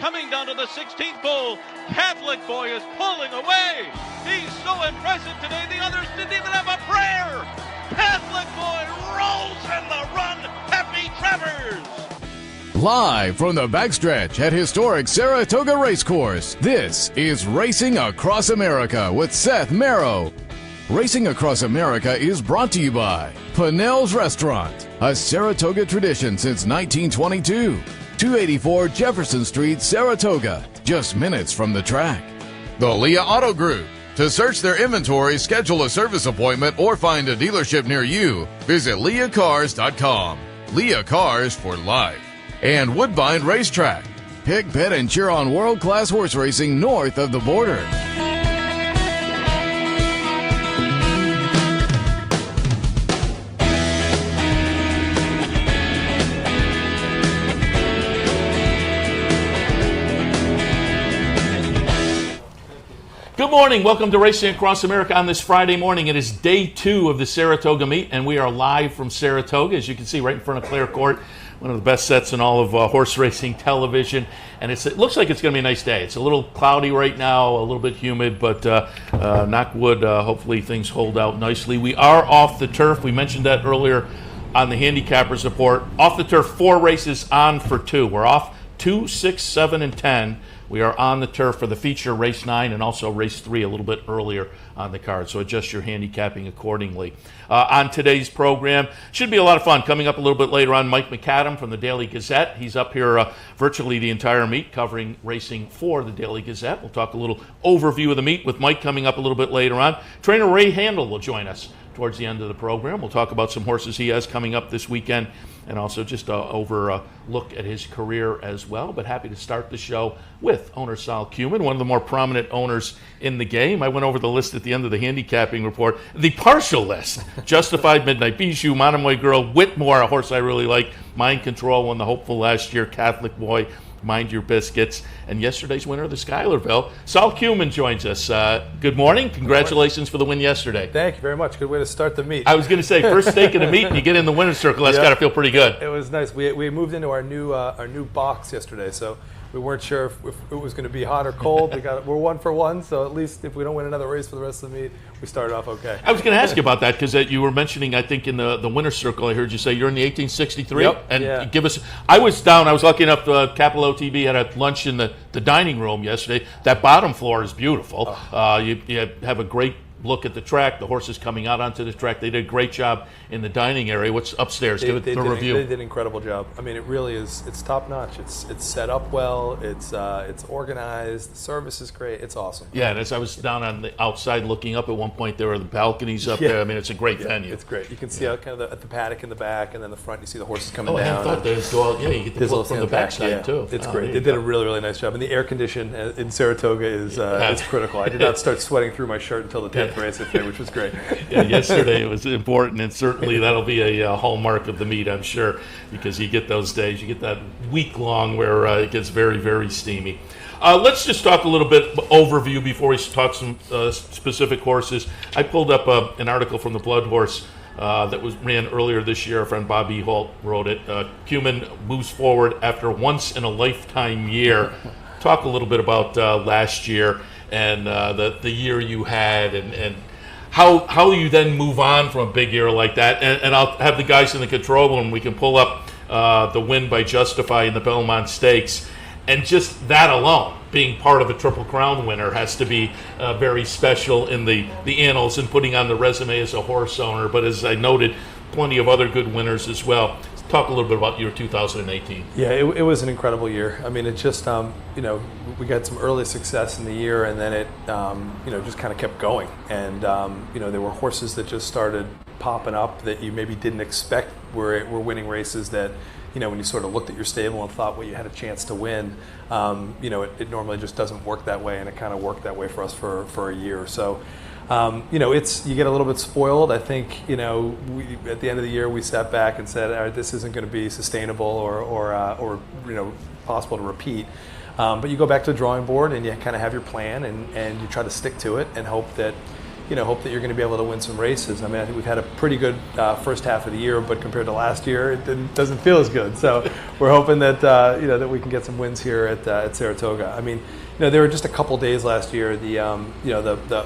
Coming down to the 16th pole, Catholic Boy is pulling away. He's so impressive today, the others didn't even have a prayer. Catholic Boy rolls in the run. Happy Travers! Live from the backstretch at historic Saratoga Racecourse, this is Racing Across America with Seth Merrow. Racing Across America is brought to you by Pinnell's Restaurant, a Saratoga tradition since 1922. 284 Jefferson Street, Saratoga, just minutes from the track. The Leah Auto Group. To search their inventory, schedule a service appointment, or find a dealership near you, visit leahcars.com. Leah Cars for life. And Woodbine Racetrack. Pick, bet, and cheer on world-class horse racing north of the border. Good morning. Welcome to Racing Across America on this Friday morning. It is day 2 of the Saratoga Meet, and we are live from Saratoga, as you can see, right in front of Clare Court, one of the best sets in all of horse racing television. And it looks like it's going to be a nice day. It's a little cloudy right now, a little bit humid, but knock wood, hopefully things hold out nicely. We are off the turf. We mentioned that earlier on the Handicappers Report. Off the turf, 4 races on for 2. We're off 2, 6, 7, and 10. We are on the turf for the feature, race 9, and also race 3 a little bit earlier on the card, so adjust your handicapping accordingly. On today's program, should be a lot of fun. Coming up a little bit later on, Mike MacAdam from the Daily Gazette. He's up here virtually the entire meet, covering racing for the Daily Gazette. We'll talk a little overview of the meet with Mike coming up a little bit later on. Trainer Ray Handal will join us towards the end of the program. We'll talk about some horses he has coming up this weekend, and also just over look at his career as well. But happy to start the show with owner Sol Kumin, one of the more prominent owners in the game. I went over the list at the end of the handicapping report. The partial list: Justified, Midnight Bijou, Monomoy Girl, Whitmore, a horse I really like, Mind Control, won the Hopeful last year, Catholic Boy, Mind Your Biscuits, and yesterday's winner of the Schuylerville. Sol Kumin joins us. Good morning. Congratulations for the win yesterday. Thank you very much. Good way to start the meet. I was going to say, first stake in the meet and you get in the winner's circle. That's got to feel pretty good. It was nice. We moved into our new box yesterday, so we weren't sure if it was going to be hot or cold. We're 1 for 1, so at least if we don't win another race for the rest of the meet, we started off okay. I was going to ask you about that because you were mentioning, I think, in the winner's circle, I heard you say you're in the 1863. Yep. And give us. I was down. I was lucky enough. Capital OTB had a lunch in the dining room yesterday. That bottom floor is beautiful. You have a great look at the track, the horses coming out onto the track. They did a great job in the dining area. What's upstairs? Give it the review. They did an incredible job. I mean, it really is. It's top notch. It's set up well. It's organized. The service is great. It's awesome. Yeah, and as I was down on the outside looking up at one point, there were the balconies up there. I mean, it's a great venue. It's great. You can see out kind of at the paddock in the back, and then the front. You see the horses coming down. I thought they'd go out. Yeah, you get the look from the backside too. It's great. They did a really, really nice job. And the air condition in Saratoga is critical. I did not start sweating through my shirt until the 10th race, which was great. Yeah, yesterday it was important, and certainly that'll be a hallmark of the meet, I'm sure, because you get those days, you get that week long where it gets very, very steamy. Let's just talk a little bit overview before we talk some specific horses. I pulled up an article from the Blood Horse that was ran earlier this year. Our friend Bobby Holt wrote it. Kumin moves forward after once in a lifetime year. Talk a little bit about last year and the year you had and how you then move on from a big year like that. And I'll have the guys in the control room. We can pull up the win by Justify in the Belmont Stakes. And just that alone, being part of a Triple Crown winner, has to be very special in the annals and putting on the resume as a horse owner. But as I noted, plenty of other good winners as well. Talk a little bit about your 2018. Yeah, it was an incredible year. I mean, it just, we got some early success in the year, and then it, just kind of kept going. And, there were horses that just started popping up that you maybe didn't expect were winning races that, when you sort of looked at your stable and thought, well, you had a chance to win, it normally just doesn't work that way, and it kind of worked that way for us for a year. So, you get a little bit spoiled. I think, at the end of the year, we sat back and said, all right, this isn't going to be sustainable or possible to repeat. But you go back to the drawing board and you kind of have your plan and you try to stick to it and hope that, hope that you're going to be able to win some races. I mean, I think we've had a pretty good first half of the year, but compared to last year, it doesn't feel as good. So we're hoping that that we can get some wins here at Saratoga. I mean, there were just a couple days last year, the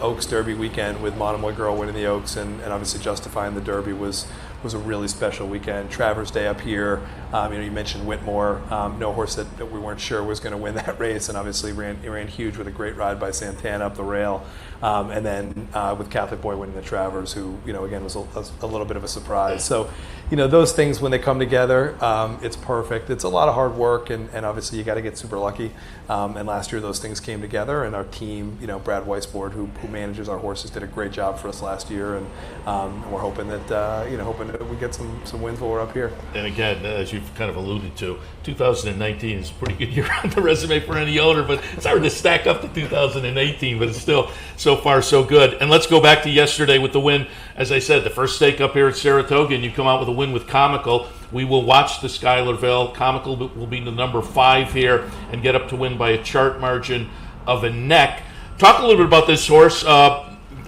Oaks Derby weekend with Monomoy Girl winning the Oaks and obviously justifying the Derby was a really special weekend. Travers Day up here, you mentioned Whitmore, no horse that we weren't sure was going to win that race, and obviously ran huge with a great ride by Santana up the rail, and then with Catholic Boy winning the Travers, who again was a little bit of a surprise. So those things, when they come together, it's perfect. It's a lot of hard work, and obviously you got to get super lucky. And last year those things came together, and our team, Brad Weisbord, who manages our horses, did a great job for us last year, and we're hoping that we get some wins while we're up here. And again, as you've kind of alluded to, 2019 is a pretty good year on the resume for any owner, but it's hard to stack up to 2018, but it's still so far so good. And let's go back to yesterday with the win. As I said, the first stake up here at Saratoga, and you come out with a win with Comical. We will watch the Schuylerville. Comical will be the number 5 here and get up to win by a chart margin of a neck. Talk a little bit about this horse.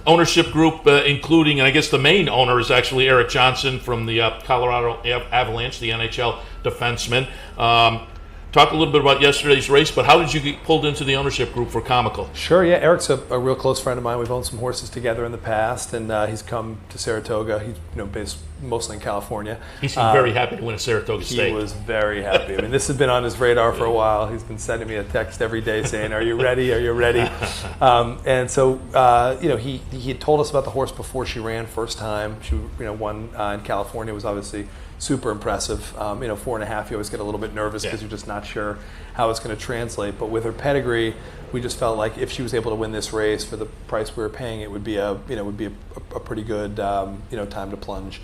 Ownership group, including, and I guess the main owner is actually Eric Johnson from the Colorado Avalanche, the NHL defenseman. Talk a little bit about yesterday's race, but how did you get pulled into the ownership group for Comical? Sure, yeah. Eric's a real close friend of mine. We've owned some horses together in the past, and he's come to Saratoga. He's based mostly in California. He seemed very happy to win a Saratoga stake. He was very happy. I mean, this has been on his radar for a while. He's been sending me a text every day saying, "Are you ready? Are you ready?" And so, he had told us about the horse before she ran first time. She, won in California. It was obviously super impressive. 4.5, you always get a little bit nervous because you're just not sure how it's going to translate. But with her pedigree, we just felt like if she was able to win this race for the price we were paying, it would be a pretty good time to plunge.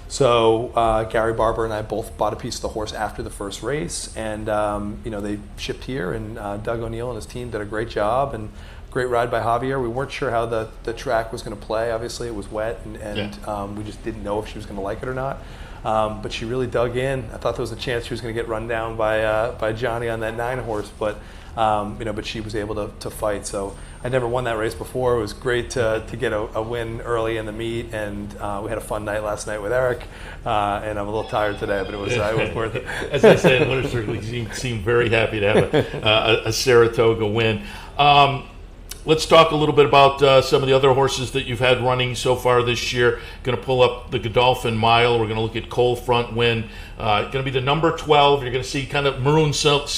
So Gary Barber and I both bought a piece of the horse after the first race, and they shipped here, and Doug O'Neill and his team did a great job, and great ride by Javier. We weren't sure how the track was going to play. Obviously, it was wet, and we just didn't know if she was going to like it or not. But she really dug in. I thought there was a chance she was going to get run down by Johnny on that 9 horse, but she was able to fight. So I never won that race before. It was great to get a win early in the meet, and we had a fun night last night with Eric. And I'm a little tired today, but it was worth it. As I said, Winter Circle seemed very happy to have a Saratoga win. Let's talk a little bit about some of the other horses that you've had running so far this year. Going to pull up the Godolphin Mile. We're going to look at Coal Front Win. Going to be the number 12. You're going to see kind of Maroon Silks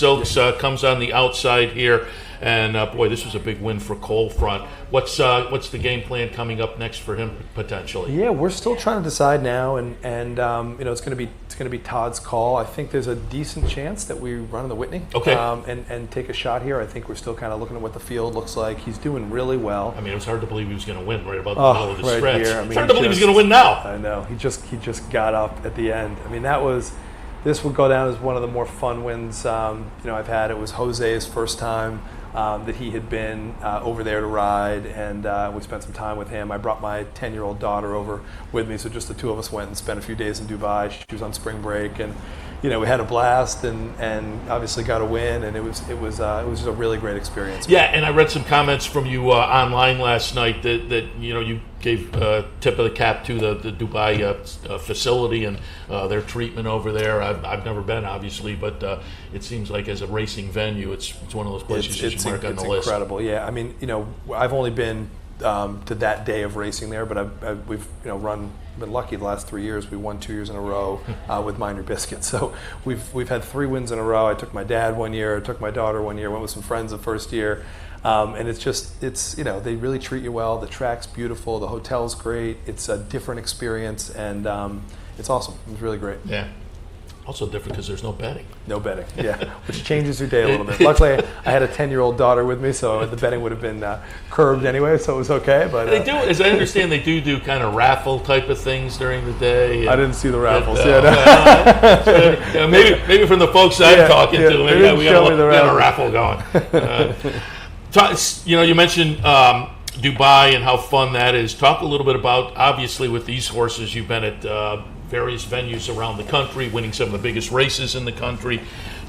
comes on the outside here. And boy, this was a big win for Coal Front. What's the game plan coming up next for him potentially? Yeah, we're still trying to decide now, and it's going to be Todd's call. I think there's a decent chance that we run in the Whitney, okay, and take a shot here. I think we're still kind of looking at what the field looks like. He's doing really well. I mean, it was hard to believe he was going to win right about the middle of the stretch. Here. I mean, it's hard to believe he's going to win now. I know. He just got up at the end. I mean, this will go down as one of the more fun wins I've had. It was Jose's first time that he had been over there to ride, and we spent some time with him. I brought my 10-year-old daughter over with me, so just the two of us went and spent a few days in Dubai. She was on spring break, and we had a blast, and obviously got a win, and it was just a really great experience. Yeah, and I read some comments from you online last night that you gave tip of the cap to the Dubai facility and their treatment over there. I've never been, obviously, but it seems like as a racing venue, it's one of those places you should mark on the list. It's incredible. Yeah, I mean, I've only been to that day of racing there, but we've been lucky the last 3 years. We won 2 years in a row with Minor Biscuit. So we've had 3 wins in a row. I took my dad 1 year, I took my daughter 1 year, went with some friends the first year. And it's they really treat you well. The track's beautiful. The hotel's great. It's a different experience, and it's awesome. It was really great. Yeah. Also different because there's no betting. No betting, yeah, which changes your day a little bit. Luckily, I had a 10-year-old daughter with me, so the betting would have been curbed anyway, so it was okay. But they do, as I understand, they do kind of raffle type of things during the day. I didn't see the raffles. Maybe from the folks I'm talking to, maybe we got a raffle going. You mentioned Dubai and how fun that is. Talk a little bit about, obviously, with these horses, you've been at various venues around the country, winning some of the biggest races in the country.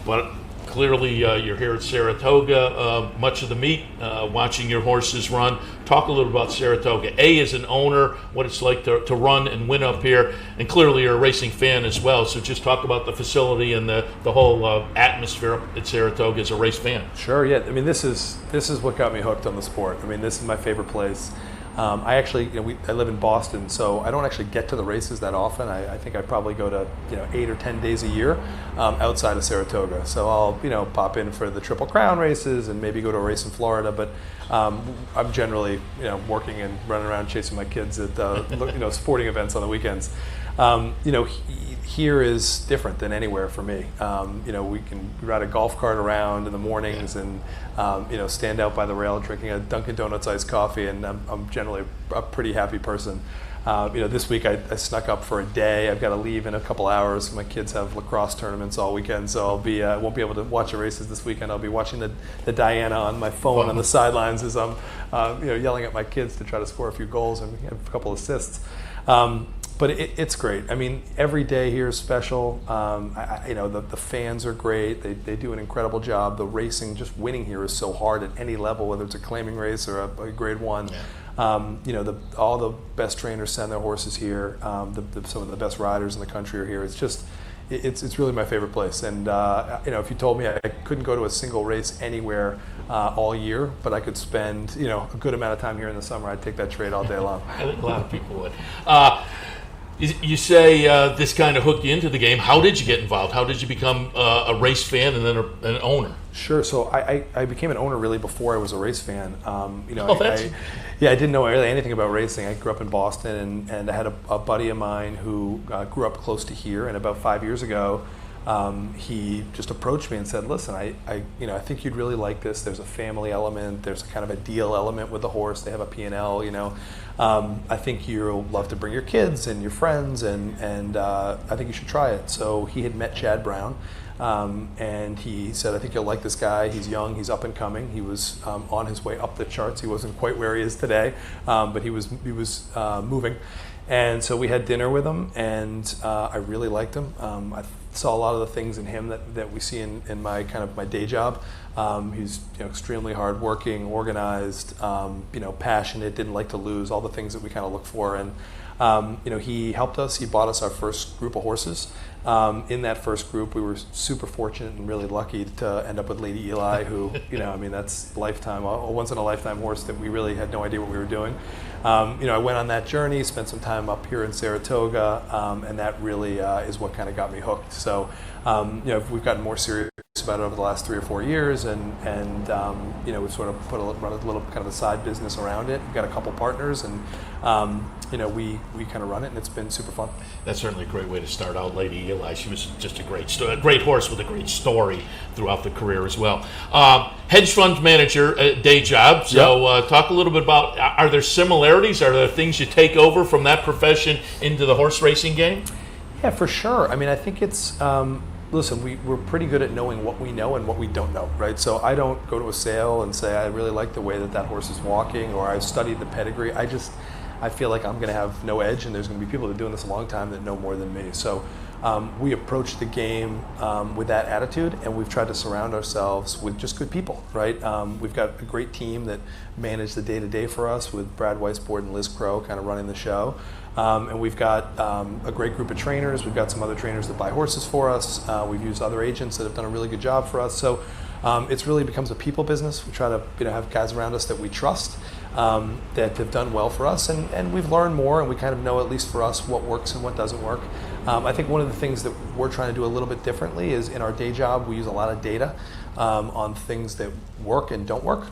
But clearly, you're here at Saratoga, much of the meet, watching your horses run. Talk a little about Saratoga. As an owner, what it's like to run and win up here, and clearly you're a racing fan as well. So just talk about the facility and the whole atmosphere at Saratoga as a race fan. Sure, yeah. I mean, this is what got me hooked on the sport. I mean, this is my favorite place. I actually, I live in Boston, so I don't actually get to the races that often. I think I probably go to 8 or 10 days a year outside of Saratoga. So I'll pop in for the Triple Crown races and maybe go to a race in Florida. But I'm generally working and running around chasing my kids at sporting events on the weekends. Here is different than anywhere for me. We can ride a golf cart around in the mornings and stand out by the rail drinking a Dunkin' Donuts iced coffee, and I'm generally a pretty happy person. This week I snuck up for a day. I've got to leave in a couple hours. My kids have lacrosse tournaments all weekend, so I won't be able to watch the races this weekend. I'll be watching the Diana on my phone on the sidelines as I'm yelling at my kids to try to score a few goals and have a couple assists. But it's great. I mean, every day here is special. The fans are great. They do an incredible job. The racing, just winning here is so hard at any level, whether it's a claiming race or a grade one. Yeah. All the best trainers send their horses here. Some of the best riders in the country are here. It's really my favorite place. And if you told me I couldn't go to a single race anywhere all year, but I could spend a good amount of time here in the summer, I'd take that trade all day long. I think a lot of people would. You say this kind of hooked you into the game. How did you get involved? How did you become a race fan and then an owner? Sure. So I became an owner really before I was a race fan. I didn't know really anything about racing. I grew up in Boston, and I had a buddy of mine who grew up close to here. And about 5 years ago, he just approached me and said, "Listen, I think you'd really like this. There's a family element. There's kind of a deal element with the horse. They have a P&L. I think you'll love to bring your kids and your friends, and I think you should try it." So he had met Chad Brown, and he said, "I think you'll like this guy. He's young. He's up and coming." He was on his way up the charts. He wasn't quite where he is today, but he was moving. And so we had dinner with him, and I really liked him. I saw a lot of the things in him that we see in my my day job. He's extremely hardworking, organized, passionate, didn't like to lose, all the things that we kind of look for. And he helped us. He bought us our first group of horses. In that first group, we were super fortunate and really lucky to end up with Lady Eli, who that's lifetime, a once in a lifetime horse that we really had no idea what we were doing. I went on that journey, spent some time up here in Saratoga, and that really is what kind of got me hooked. So, we've gotten more serious about it over the last 3 or 4 years, and we've sort of run a little kind of a side business around it. We've got a couple partners, and we kind of run it, and it's been super fun. That's certainly a great way to start out, Lady Eli. She was just a great horse with a great story throughout the career as well. Hedge fund manager, day job. So talk a little bit about, are there similarities? Are there things you take over from that profession into the horse racing game? Yeah, for sure. I mean, I think it's, listen, we're pretty good at knowing what we know and what we don't know, right? So I don't go to a sale and say, I really like the way that horse is walking, or I've studied the pedigree. I feel like I'm going to have no edge, and there's going to be people that are doing this a long time that know more than me. So we approach the game with that attitude, and we've tried to surround ourselves with just good people, right? We've got a great team that manage the day-to-day for us, with Brad Weisbord and Liz Crow kind of running the show. And we've got a great group of trainers. We've got some other trainers that buy horses for us. We've used other agents that have done a really good job for us. So it's really becomes a people business. We try to have guys around us that we trust, that have done well for us, and we've learned more, and we kind of know, at least for us, what works and what doesn't work. I think one of the things that we're trying to do a little bit differently is, in our day job, we use a lot of data on things that work and don't work.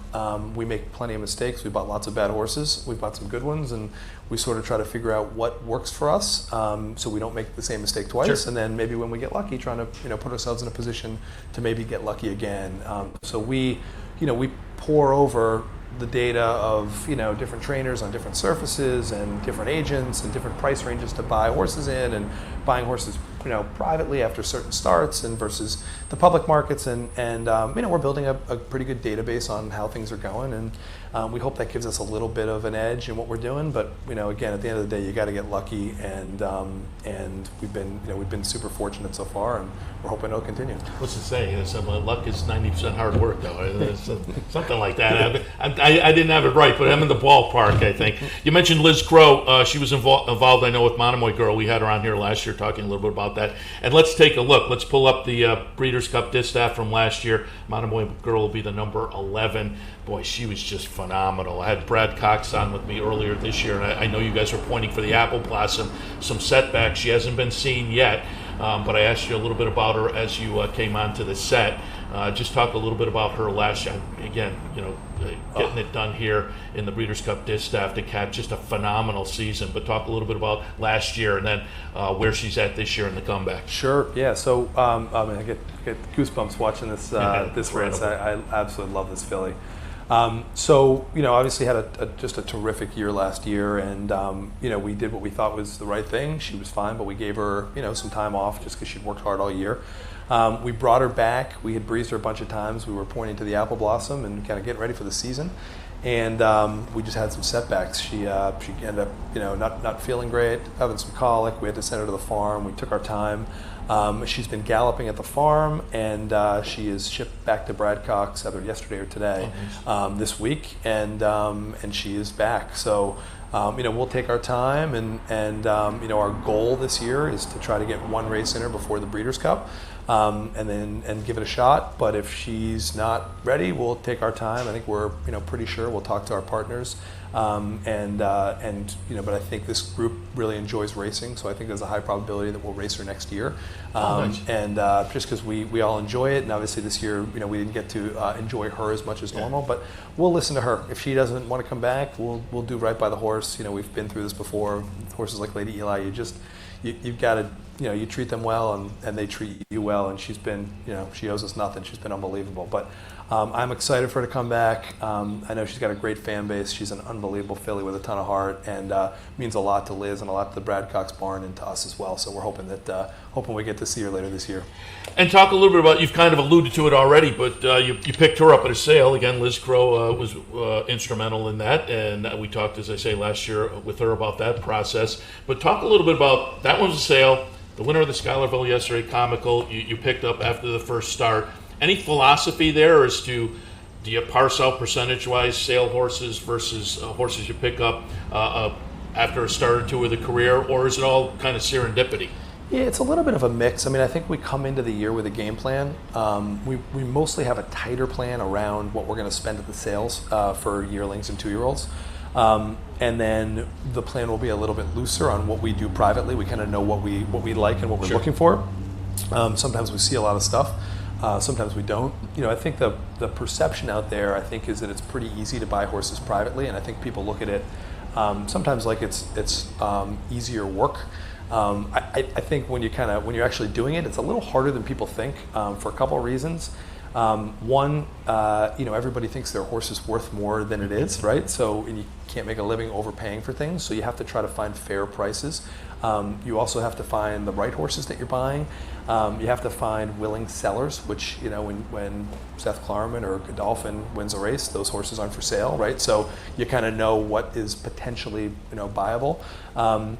We make plenty of mistakes. We bought lots of bad horses. We've bought some good ones, and we sort of try to figure out what works for us, so we don't make the same mistake twice. Sure. And then maybe when we get lucky, trying to put ourselves in a position to maybe get lucky again. So we pour over the data of different trainers on different surfaces, and different agents and different price ranges to buy horses in, and buying horses, privately after certain starts and versus the public markets, and we're building a pretty good database on how things are going, and we hope that gives us a little bit of an edge in what we're doing. But again, at the end of the day, you got to get lucky, and we've been super fortunate so far, and we're hoping it'll continue. What's it say? Luck is 90% hard work, though. It's something like that. I didn't have it right, but I'm in the ballpark, I think. You mentioned Liz Crow. She was involved, I know, with Monomoy Girl. We had her on here last year talking a little bit about that. And let's take a look. Let's pull up the Breeders' Cup distaff from last year. Monomoy Girl will be the number 11. Boy, she was just phenomenal. I had Brad Cox on with me earlier this year, and I know you guys are pointing for the Apple Blossom. Some setbacks. She hasn't been seen yet, but I asked you a little bit about her as you came onto the set. Just talk a little bit about her last year. Again, getting it done here in the Breeders' Cup distaff to cap just a phenomenal season. But talk a little bit about last year and then where she's at this year in the comeback. Sure. Yeah. So I get goosebumps watching this this race. I absolutely love this filly. So obviously had just a terrific year last year, and we did what we thought was the right thing. She was fine, but we gave her some time off just because she'd worked hard all year. We brought her back. We had breezed her a bunch of times. We were pointing to the Apple Blossom and kind of getting ready for the season, and we just had some setbacks. She ended up not feeling great, having some colic. We had to send her to the farm. We took our time. She's been galloping at the farm, and she is shipped back to Brad Cox either yesterday or today, this week, and she is back. So we'll take our time, and our goal this year is to try to get one race in her before the Breeders' Cup, and give it a shot. But if she's not ready, we'll take our time. I think we're pretty sure. We'll talk to our partners, but I think this group really enjoys racing, so I think there's a high probability that we'll race her next year. And just because we all enjoy it, and obviously this year we didn't get to enjoy her as much as normal, but we'll listen to her. If she doesn't want to come back, we'll do right by the horse. We've been through this before. Horses like Lady Eli, you've got to you treat them well, and they treat you well. And she's been she owes us nothing. She's been unbelievable. But I'm excited for her to come back. I know she's got a great fan base. She's an unbelievable filly with a ton of heart, and means a lot to Liz and a lot to the Brad Cox barn and to us as well. So we're hoping we get to see her later this year. And talk a little bit about, you've kind of alluded to it already, but you picked her up at a sale. Again, Liz Crow was instrumental in that, and we talked, as I say, last year with her about that process. But talk a little bit about, that was a sale. The winner of the Schuylerville yesterday, Comical, you picked up after the first start. Any philosophy there as to, do you parse out percentage-wise sale horses versus horses you pick up after a start or two of the career, or is it all kind of serendipity? Yeah, it's a little bit of a mix. I mean, I think we come into the year with a game plan. We mostly have a tighter plan around what we're going to spend at the sales for yearlings and 2-year-olds. And then the plan will be a little bit looser on what we do privately. We kind of know what we like and what we're looking for. Sometimes we see a lot of stuff. Sometimes we don't. I think the perception out there, I think, is that it's pretty easy to buy horses privately, and I think people look at it sometimes like it's easier work. I think when you're actually doing it, it's a little harder than people think for a couple of reasons. One, everybody thinks their horse is worth more than it is, right? So, and you can't make a living overpaying for things, so you have to try to find fair prices. You also have to find the right horses that you're buying. You have to find willing sellers, which, when Seth Klarman or Godolphin wins a race, those horses aren't for sale, right? So you kind of know what is potentially, buyable.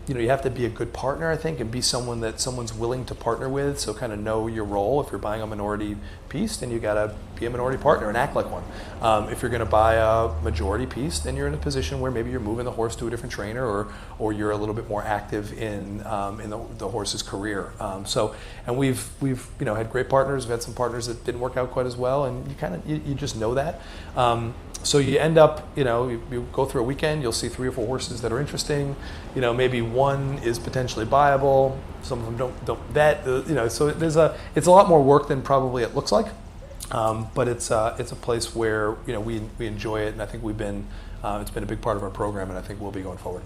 You have to be a good partner, I think, and be someone that someone's willing to partner with, so kind of know your role. If you're buying a minority piece, then you got to be a minority partner and act like one. If you're going to buy a majority piece, then you're in a position where maybe you're moving the horse to a different trainer, or you're a little bit more active in the horse's career. And we've had great partners. We've had some partners that didn't work out quite as well, and you just know that. So you end up, you go through a weekend, you'll see 3 or 4 horses that are interesting. Maybe one is potentially buyable. Some of them don't vet. So it's a lot more work than probably it looks like. But it's a place where we enjoy it, and I think it's been a big part of our program, and I think we'll be going forward.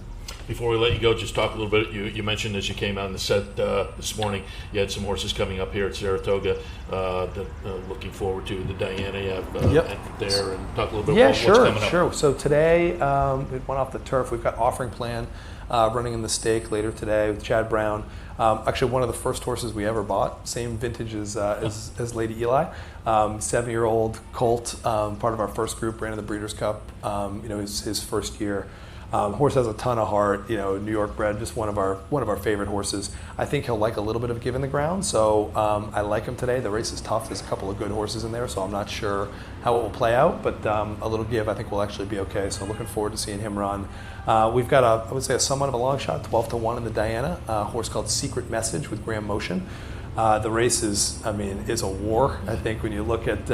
Before we let you go, just talk a little bit. You mentioned as you came on the set this morning, you had some horses coming up here at Saratoga. Looking forward to the Diana you have there, and talk a little bit about what's coming up. Sure. So today we went off the turf. We've got Offering Plan running in the stake later today with Chad Brown. Actually, one of the first horses we ever bought, same vintage as Lady Eli. 7-year-old colt, part of our first group, ran in the Breeders' Cup. His first year. Horse has a ton of heart, New York bred, just one of our favorite horses. I think he'll like a little bit of give in the ground, so I like him today. The race is tough. There's a couple of good horses in there, so I'm not sure how it will play out, but a little give I think will actually be okay, so looking forward to seeing him run. We've got I would say somewhat of a long shot, 12-1 in the Diana, a horse called Secret Message with Graham Motion. The race is a war. I think when you look at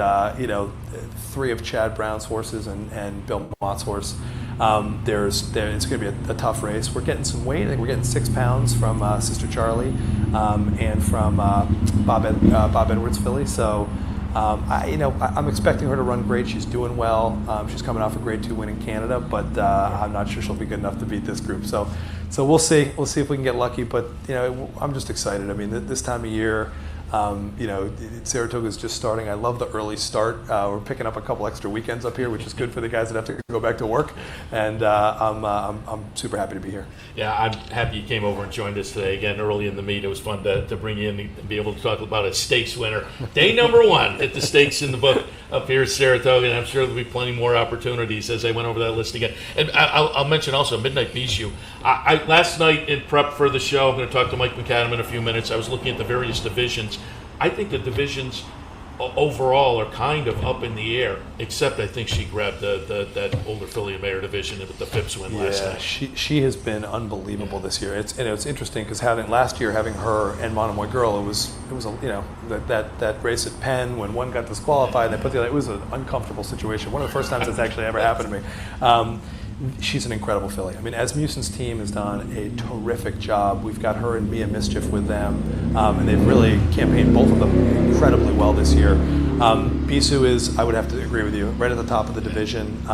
3 of Chad Brown's horses and Bill Mott's horse, it's going to be a tough race. We're getting some weight. I think we're getting 6 pounds from Sister Charlie and from Bob Edwards filly. So I'm expecting her to run great. She's doing well. She's coming off a Grade 2 win in Canada, but I'm not sure she'll be good enough to beat this group. So we'll see. We'll see if we can get lucky. But I'm just excited. This time of year, Saratoga's just starting. I love the early start. We're picking up a couple extra weekends up here, which is good for the guys that have to go back to work. And I'm super happy to be here. Yeah, I'm happy you came over and joined us today. Again, early in the meet, it was fun to bring you in and be able to talk about a stakes winner. Day number 1 at the stakes in the book up here at Saratoga, and I'm sure there'll be plenty more opportunities as I went over that list again. And I'll mention also Midnight Bijou. I last night in prep for the show, I'm going to talk to Mike MacAdam in a few minutes. I was looking at the various divisions. I think the divisions overall are kind of up in the air, except I think she grabbed that older filly and mare division with the Phipps win last night. She has been unbelievable this year. It's interesting because last year having her and Monomoy Girl, it was that race at Penn when one got disqualified, they put the other. It was an uncomfortable situation. One of the first times that's actually ever happened to me. She's an incredible filly. Asmussen's team has done a terrific job. We've got her and Mia Mischief with them, and they've really campaigned both of them incredibly well this year. Bisou is, I would have to agree with you, right at the top of the division.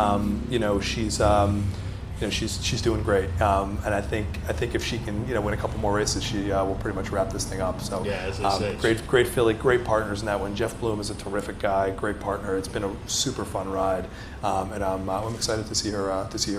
She's doing great, and I think if she can win a couple more races, she will pretty much wrap this thing up. So as I say, great filly, great partners in that one. Jeff Bloom is a terrific guy, great partner. It's been a super fun ride, and I'm excited to see her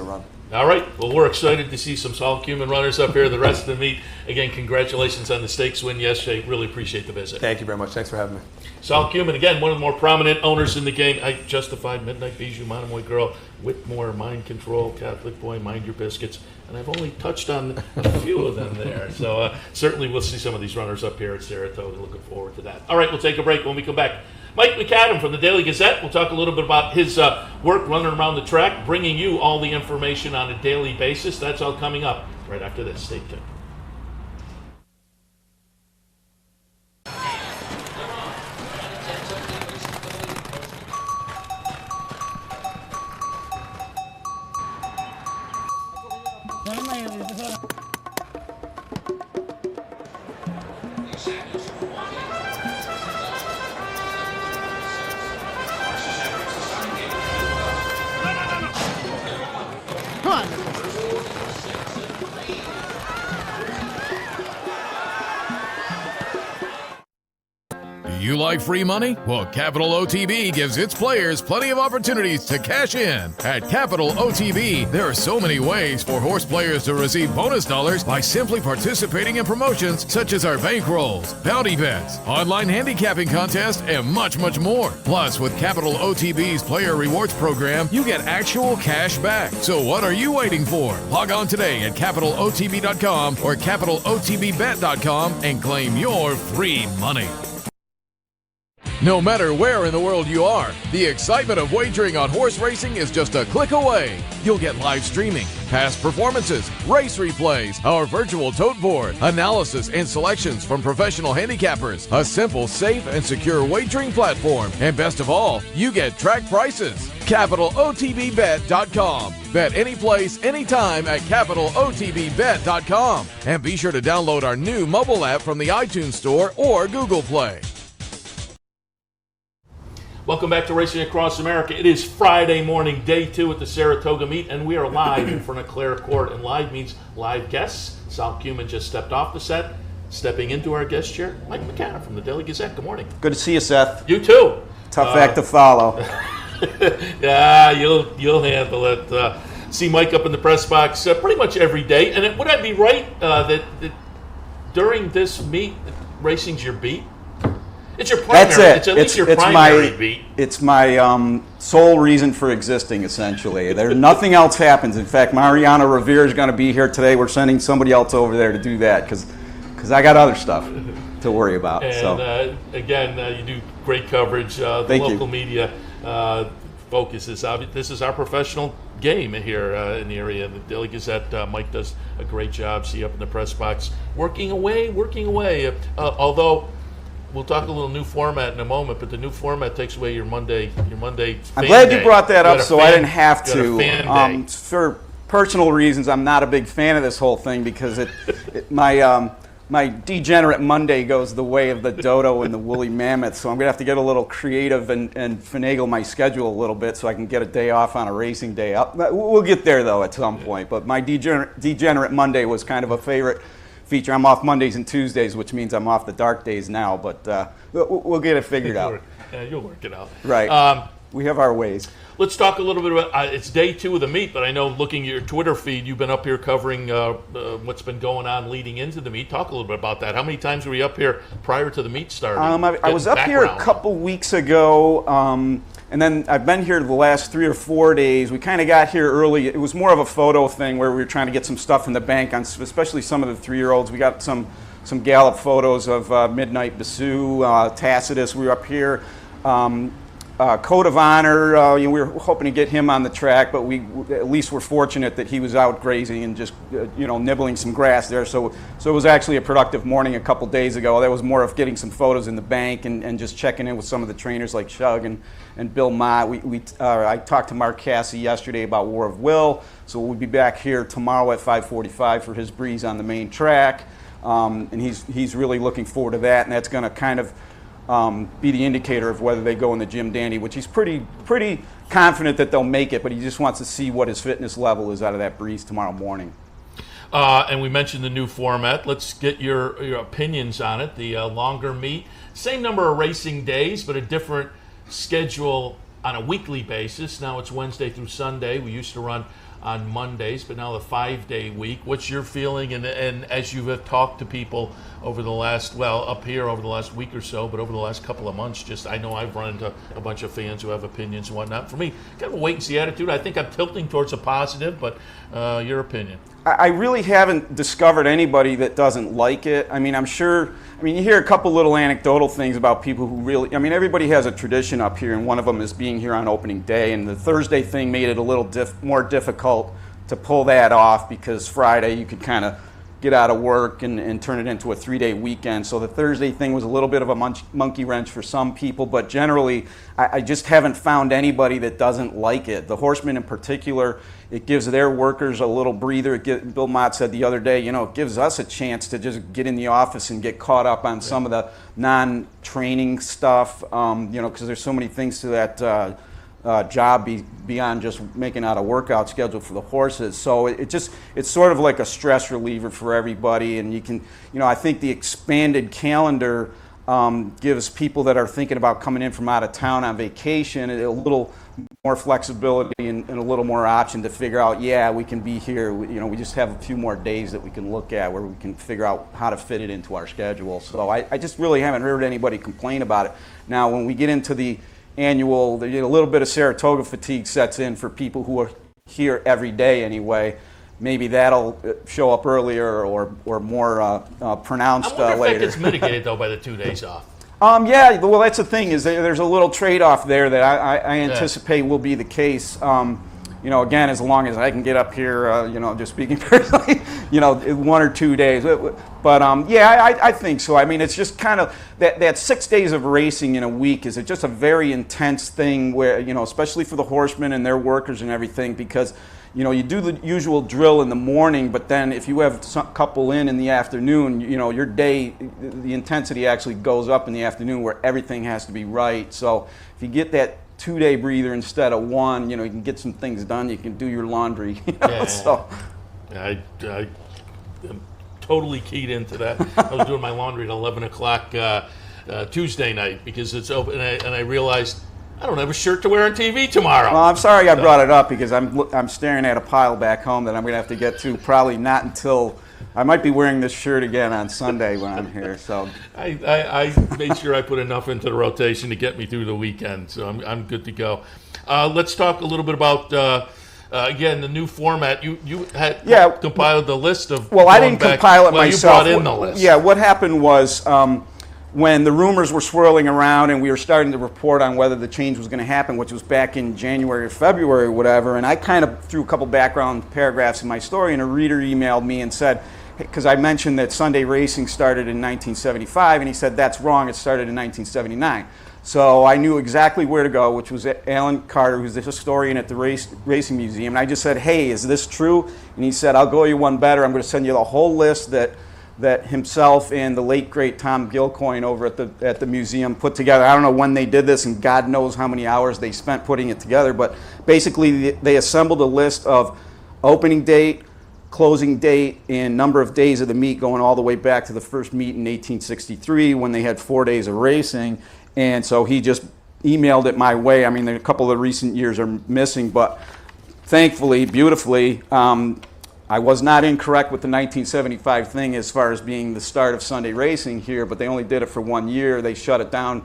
run. All right. Well, we're excited to see some Sol Kumin runners up here the rest of the meet. Again, congratulations on the stakes win yesterday. Really appreciate the visit. Thank you very much. Thanks for having me. Sol Kumin, again, one of the more prominent owners in the game. I justified Midnight Bijou, Monomoy Girl, Whitmore, Mind Control, Catholic Boy, Mind Your Biscuits, and I've only touched on a few of them there. So certainly we'll see some of these runners up here at Saratoga. Looking forward to that. All right, we'll take a break. When we come back, Mike MacAdam from the Daily Gazette. We'll talk a little bit about his work running around the track, bringing you all the information on a daily basis. That's all coming up right after this. Stay tuned. You like free money? Well, Capital OTB gives its players plenty of opportunities to cash in. At Capital OTB, there are so many ways for horse players to receive bonus dollars by simply participating in promotions such as our bankrolls, bounty bets, online handicapping contests, and much, much more. Plus, with Capital OTB's Player Rewards program, you get actual cash back. So what are you waiting for? Log on today at CapitalOTB.com or CapitalOTBBet.com and claim your free money. No matter where in the world you are, the excitement of wagering on horse racing is just a click away. You'll get live streaming, past performances, race replays, our virtual tote board, analysis and selections from professional handicappers, a simple, safe, and secure wagering platform, and best of all, you get track prices. CapitalOTBBet.com. Bet any place, anytime at CapitalOTBBet.com. And be sure to download our new mobile app from the iTunes Store or Google Play. Welcome back to Racing Across America. It is Friday morning, day 2 at the Saratoga Meet, and we are live in front of Clare Court. And live means live guests. Sol Kumin just stepped off the set. Stepping into our guest chair, Mike MacAdam from the Daily Gazette. Good morning. Good to see you, Seth. You too. Tough act to follow. Yeah, you'll handle it. See Mike up in the press box pretty much every day. And would I be right that during this meet, racing's your beat? It's your primary. That's it. It's at least your primary beat. It's my sole reason for existing, essentially. Nothing else happens. In fact, Mariano Rivera is going to be here today. We're sending somebody else over there to do that because I got other stuff to worry about. And again, you do great coverage. The local media focus is obvious. This is our professional game here in the area. The Daily Gazette, Mike does a great job. See you up in the press box, working away. Although we'll talk a little new format in a moment, but the new format takes away your Monday. I'm glad you brought that up, so I didn't have to. For personal reasons, I'm not a big fan of this whole thing because my degenerate Monday goes the way of the dodo and the woolly mammoth, so I'm going to have to get a little creative and finagle my schedule a little bit so I can get a day off on a racing day. We'll get there, though, at some point, but my degenerate Monday was kind of a favorite feature. I'm off Mondays and Tuesdays, which means I'm off the dark days now, but we'll get it figured out. You'll work it out. Right. We have our ways. Let's talk a little bit about, it's day 2 of the meet, but I know looking at your Twitter feed, you've been up here covering what's been going on leading into the meet. Talk a little bit about that. How many times were you up here prior to the meet starting? I was up here a couple weeks ago, and then I've been here the last 3 or 4 days. We kind of got here early. It was more of a photo thing where we were trying to get some stuff in the bank, on especially some of the 3-year-olds. We got some Gallup photos of Midnight Bassu, Tacitus. We were up here. Code of Honor, we were hoping to get him on the track, but we at least were fortunate that he was out grazing and just nibbling some grass there. So it was actually a productive morning a couple days ago. That was more of getting some photos in the bank and just checking in with some of the trainers like Shug and Bill Mott. I talked to Mark Cassie yesterday about War of Will, so we'll be back here tomorrow at 5:45 for his breeze on the main track, and he's really looking forward to that, and that's going to kind of be the indicator of whether they go in the Jim Dandy, which he's pretty confident that they'll make it, but he just wants to see what his fitness level is out of that breeze tomorrow morning. And we mentioned the new format. Let's get your opinions on it. The longer meet, same number of racing days, but a different schedule on a weekly basis. Now it's Wednesday through Sunday. We used to run on Mondays, but now the 5-day week. What's your feeling? And as you have talked to people over the last, up here over the last week or so, but over the last couple of months, I know I've run into a bunch of fans who have opinions and whatnot. For me, kind of a wait-and-see attitude. I think I'm tilting towards a positive, but your opinion? I really haven't discovered anybody that doesn't like it. I mean, you hear a couple little anecdotal things about people who really, everybody has a tradition up here, and one of them is being here on opening day, and the Thursday thing made it a little more difficult to pull that off because Friday you could kind of get out of work and turn it into a 3-day weekend. So the Thursday thing was a little bit of a monkey wrench for some people, but generally I just haven't found anybody that doesn't like it. The horsemen in particular, it gives their workers a little breather. Bill Mott said the other day, it gives us a chance to just get in the office and get caught up on some of the non-training stuff, because there's so many things to that job beyond just making out a workout schedule for the horses. So it's sort of like a stress reliever for everybody. And you can, I think the expanded calendar gives people that are thinking about coming in from out of town on vacation a little more flexibility and a little more option to figure out, we can be here. We just have a few more days that we can look at where we can figure out how to fit it into our schedule. So I just really haven't heard anybody complain about it. Now, when we get into the annual, a little bit of Saratoga fatigue sets in for people who are here every day anyway. Maybe that'll show up earlier or more pronounced later. I wonder if that gets mitigated, though, by the 2 days off. Well, that's the thing, is there's a little trade-off there that I anticipate will be the case. Again, as long as I can get up here, just speaking personally, 1 or 2 days. But yeah, I think so. I mean, it's just kind of that 6 days of racing in a week is just a very intense thing where, especially for the horsemen and their workers and everything, because you do the usual drill in the morning, but then if you have a couple in the afternoon, your day, the intensity actually goes up in the afternoon where everything has to be right. So if you get that 2-day breather instead of one, you can get some things done. You can do your laundry. So I am totally keyed into that. I was doing my laundry at 11 o'clock Tuesday night because it's open, and I realized I don't have a shirt to wear on TV tomorrow. Well, I'm sorry I brought it up because I'm staring at a pile back home that I'm going to have to get to probably not until I might be wearing this shirt again on Sunday when I'm here. So I made sure I put enough into the rotation to get me through the weekend, so I'm good to go. Let's talk a little bit about again the new format. You had compiled the list of. Well, I didn't compile it myself. You brought in the list. Yeah, what happened was. When the rumors were swirling around and we were starting to report on whether the change was going to happen, which was back in January or February or whatever, and I kind of threw a couple background paragraphs in my story, and a reader emailed me and said, because I mentioned that Sunday racing started in 1975, and he said, that's wrong, it started in 1979. So I knew exactly where to go, which was Alan Carter, who's the historian at the Racing Museum, and I just said, hey, is this true? And he said, I'll go you one better, I'm going to send you the whole list that himself and the late great Tom Gilcoyne over at the museum put together. I don't know when they did this, and God knows how many hours they spent putting it together, but basically they assembled a list of opening date, closing date, and number of days of the meet going all the way back to the first meet in 1863 when they had 4 days of racing. And so he just emailed it my way. I mean, a couple of recent years are missing, but thankfully, beautifully, I was not incorrect with the 1975 thing as far as being the start of Sunday racing here, but they only did it for 1 year. They shut it down,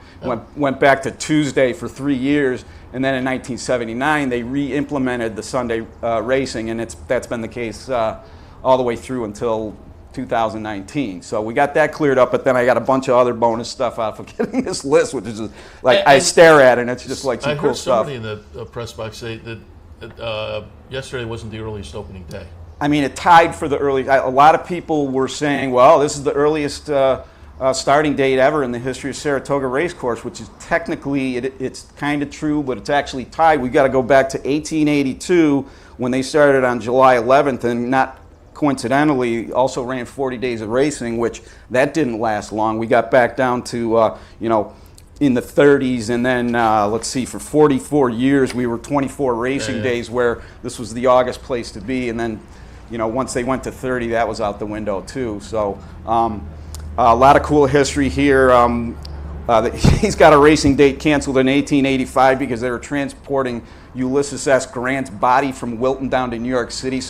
went back to Tuesday for 3 years, and then in 1979 they re-implemented the Sunday racing, and that's been the case all the way through until 2019. So we got that cleared up, but then I got a bunch of other bonus stuff out of getting this list, which is just, like, I stare at it, and it's just like some cool stuff. I heard somebody in the press box say that yesterday wasn't the earliest opening day. I mean, it tied for the early. A lot of people were saying, well, this is the earliest starting date ever in the history of Saratoga Racecourse, which is technically, it's kind of true, but it's actually tied. We've got to go back to 1882 when they started on July 11th, and not coincidentally also ran 40 days of racing, which that didn't last long. We got back down to, in the 30s, and then let's see, for 44 years we were 24 racing days where this was the August place to be, and then once they went to 30, that was out the window too. So a lot of cool history here. He's got a racing date canceled in 1885 because they were transporting Ulysses S. Grant's body from Wilton down to New York City,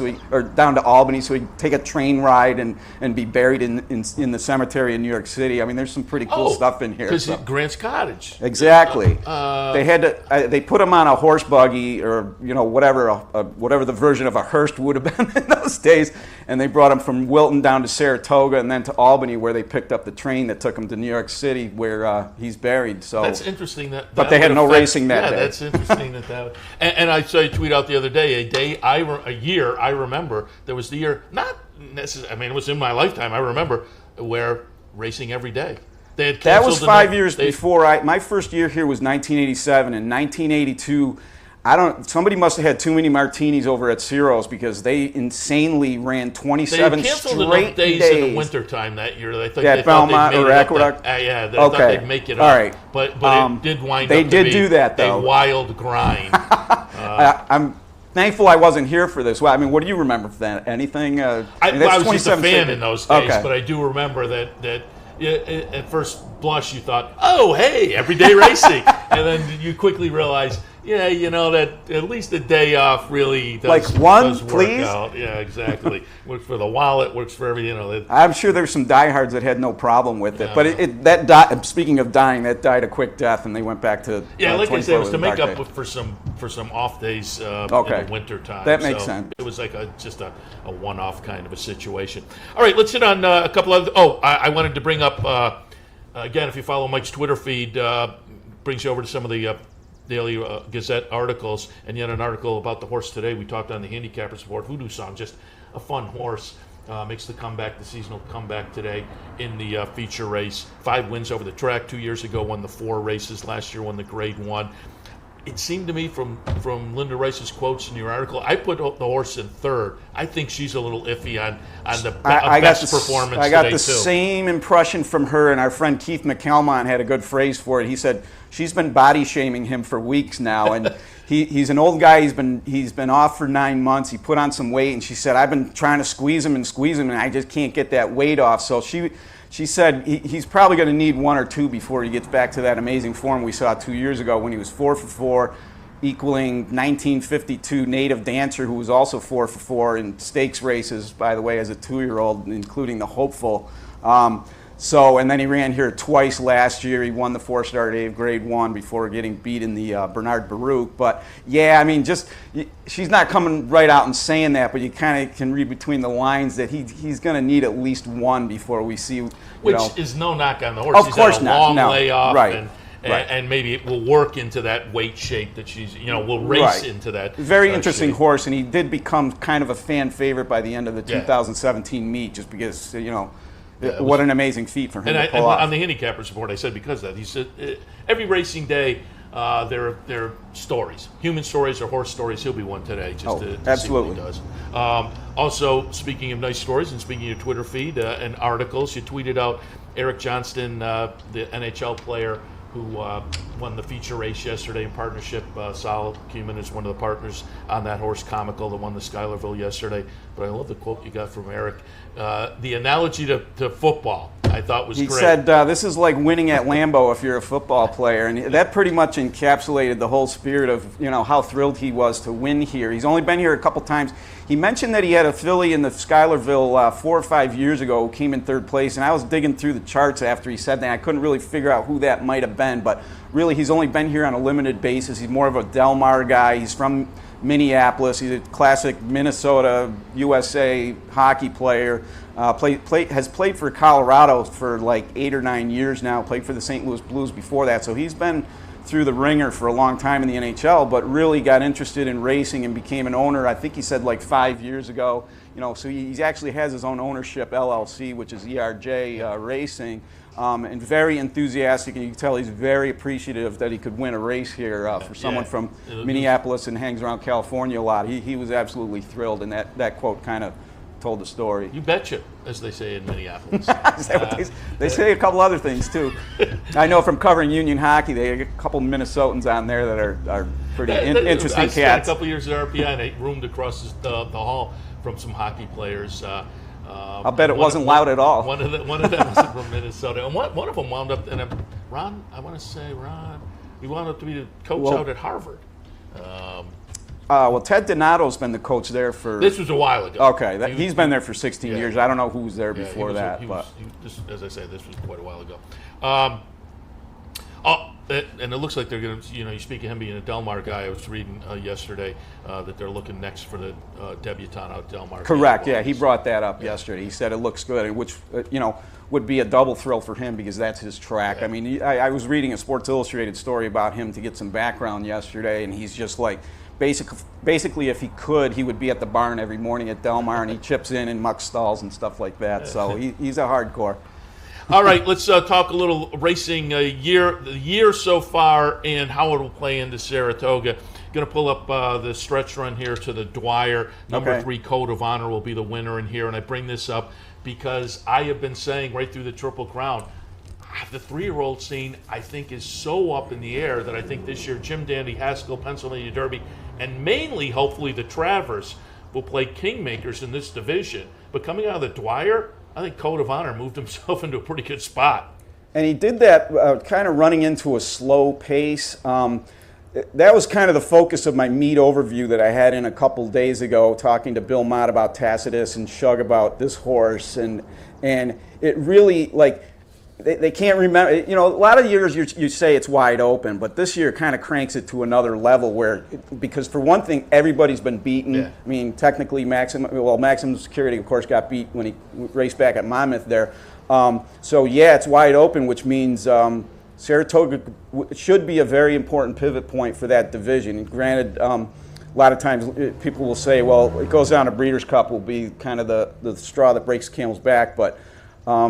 down to Albany, so he'd take a train ride and be buried in the cemetery in New York City. I mean, there's some pretty cool stuff in here. Because Grant's Cottage. Exactly. They had to. They put him on a horse buggy, or whatever the version of a hearse would have been in those days, and they brought him from Wilton down to Saratoga and then to Albany, where they picked up the train that took him to New York City, where he's buried. So that's interesting. But they had no racing that day. Yeah, that's interesting that. And I saw you tweet out the other day, a year I remember, there was the year, not necessarily, I mean, it was in my lifetime, I remember, where racing every day. They had that was 5 years before my first year here was 1987. In 1982, somebody must have had too many martinis over at Ciro's because they insanely ran 27 straight days in the wintertime that year. They thought, at Belmont or Aqueduct? They thought they'd make it up. All right. But it did wind they up did to be do that, though. A wild grind. I'm thankful I wasn't here for this. Well, I mean, what do you remember for that? Anything? I was just a fan in those days, but I do remember that at first blush you thought, oh, hey, everyday racing. And then you quickly realize, that at least a day off really does work out. Yeah, exactly. Works for the wallet, works for everything. I'm sure there's some diehards that had no problem with it, but speaking of dying, that died a quick death, and they went back to like I said, it was to make up for some off days in the winter time. That makes sense. It was like just a one-off kind of a situation. All right, let's hit on a couple of. I wanted to bring up again. If you follow Mike's Twitter feed, brings you over to some of the daily Gazette articles, and yet an article about the horse today. We talked on the Handicapper's Report, Hoodoo Song, just a fun horse. makes the seasonal comeback today in the feature race. 5 wins over the track 2 years ago, won the 4 races. Last year won the Grade 1. It seemed to me from Linda Rice's quotes in your article, I put the horse in 3rd. I think she's a little iffy on the best performance today, I got the too. same impression from her, and our friend Keith McElmont had a good phrase for it. He said she's been body shaming him for weeks now, and he's an old guy. He's been off for 9 months. He put on some weight, and she said, I've been trying to squeeze him, and I just can't get that weight off. So she said he's probably going to need 1 or 2 before he gets back to that amazing form we saw 2 years ago when he was 4 for 4, equaling 1952 native dancer who was also 4 for 4 in stakes races, by the way, as a 2-year-old, including the Hopeful. And then he ran here twice last year. He won the 4-star Dave Grade 1 before getting beat in the Bernard Baruch. But yeah, I mean, she's not coming right out and saying that, but you kind of can read between the lines that he's going to need at least 1 before we see. Which is no knock on the horse. Of course had a not. long No. layoff, Right. and maybe it will work into that weight shape that she's, will race into that. Very interesting shape. horse, and he did become kind of a fan favorite by the end of the 2017 meet, just because what an amazing feat for him to pull off. On the handicappers report, I said because of that. He said every racing day there are stories, human stories or horse stories. He'll be one today, just to absolutely. see what he does. Also, speaking of nice stories and speaking of your Twitter feed and articles, you tweeted out Eric Johnston, the NHL player who won the feature race yesterday in partnership. Sol Kumin is one of the partners on that horse, Comical, that won the Schuylerville yesterday. But I love the quote you got from Eric. The analogy to football, I thought was great. He said, this is like winning at Lambeau if you're a football player. And that pretty much encapsulated the whole spirit of, how thrilled he was to win here. He's only been here a couple times. He mentioned that he had a filly in the Schuylerville 4 or 5 years ago who came in 3rd place. And I was digging through the charts after he said that. I couldn't really figure out who that might have been. But really, he's only been here on a limited basis. He's more of a Del Mar guy. He's from Minneapolis. He's a classic Minnesota, USA hockey player. Has played for Colorado for like 8 or 9 years now. Played for the St. Louis Blues before that. So he's been through the ringer for a long time in the NHL, but really got interested in racing and became an owner, I think he said like 5 years ago. So he actually has his own ownership LLC, which is ERJ Racing. And very enthusiastic, and you can tell he's very appreciative that he could win a race here for someone from Minneapolis and hangs around California a lot. He was absolutely thrilled, and that quote kind of told the story. You betcha, as they say in Minneapolis. Is that what they say a couple other things, too. I know from covering Union hockey, they have a couple Minnesotans on there that are pretty interesting I cats. spent a couple years at RPI, and I roomed across the hall from some hockey players. I'll bet it wasn't loud at all. One of them was from Minnesota, and one of them wound up. And Ron, he wound up to be the coach out at Harvard. Well, Ted Donato's been the coach there for. This was a while ago. Okay, he's been there for 16 years. I don't know who was there before that, as I say, this was quite a while ago. And it looks like they're going to, you speak of him being a Del Mar guy. I was reading yesterday that they're looking next for the debutante out Del Mar. Correct, yeah. He brought that up yesterday. He said it looks good, which, would be a double thrill for him because that's his track. Yeah. I mean, I was reading a Sports Illustrated story about him to get some background yesterday, and he's just like, basically, if he could, he would be at the barn every morning at Del Mar, and he chips in muck stalls and stuff like that. So he's a hardcore. All right, let's talk a little racing the year so far and how it will play into Saratoga. Going to pull up the stretch run here to the Dwyer. Number 3 Code of Honor will be the winner in here, and I bring this up because I have been saying right through the Triple Crown, the 3-year-old scene I think is so up in the air that I think this year Jim Dandy, Haskell, Pennsylvania Derby, and mainly hopefully the Travers will play kingmakers in this division. But coming out of the Dwyer, I think Code of Honor moved himself into a pretty good spot. And he did that kind of running into a slow pace. That was kind of the focus of my meet overview that I had in a couple days ago, talking to Bill Mott about Tacitus and Shug about this horse. And it really, like, they can't remember. A lot of years you say it's wide open, but this year kind of cranks it to another level because for one thing, everybody's been beaten. Yeah. I mean, technically, Maximum Security, of course, got beat when he raced back at Monmouth there. It's wide open, which means Saratoga should be a very important pivot point for that division. Granted, a lot of times people will say, well, it goes down to Breeders' Cup will be kind of the straw that breaks the camel's back, but a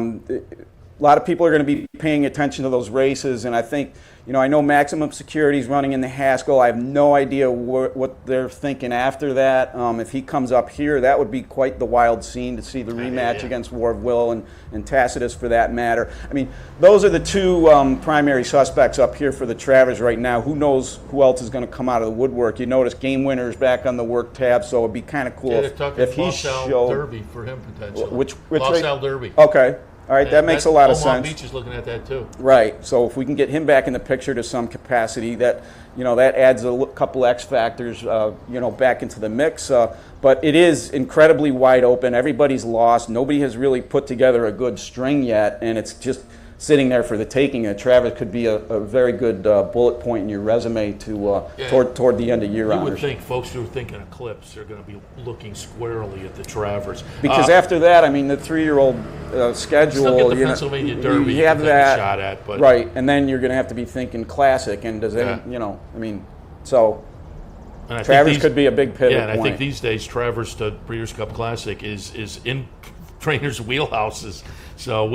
lot of people are going to be paying attention to those races, and I think, I know Maximum Security is running in the Haskell. I have no idea what they're thinking after that. If he comes up here, that would be quite the wild scene to see the rematch against War of Will and Tacitus for that matter. I mean, those are the two primary suspects up here for the Travers right now. Who knows who else is going to come out of the woodwork? You notice Game Winner is back on the work tab, so it'd be kind of cool if he showed Derby for him potentially. Which Los Al Derby. Okay. All right, that makes a lot of sense. Omaha Beach is looking at that too. Right. So if we can get him back in the picture to some capacity, that that adds a couple X factors, back into the mix. But it is incredibly wide open. Everybody's lost. Nobody has really put together a good string yet, and it's just sitting there for the taking. Travis could be a very good bullet point in your resume to toward the end of year honors. You would think folks who are thinking Eclipse are going to be looking squarely at the Travers. Because after that, I mean, the 3-year-old schedule, still get the Pennsylvania Derby you have to that take a shot at, but right, and then you're going to have to be thinking Classic, and does so. And Travers could be a big pivot point. I think these days Travers to Breeders' Cup Classic is in trainers' wheelhouses. So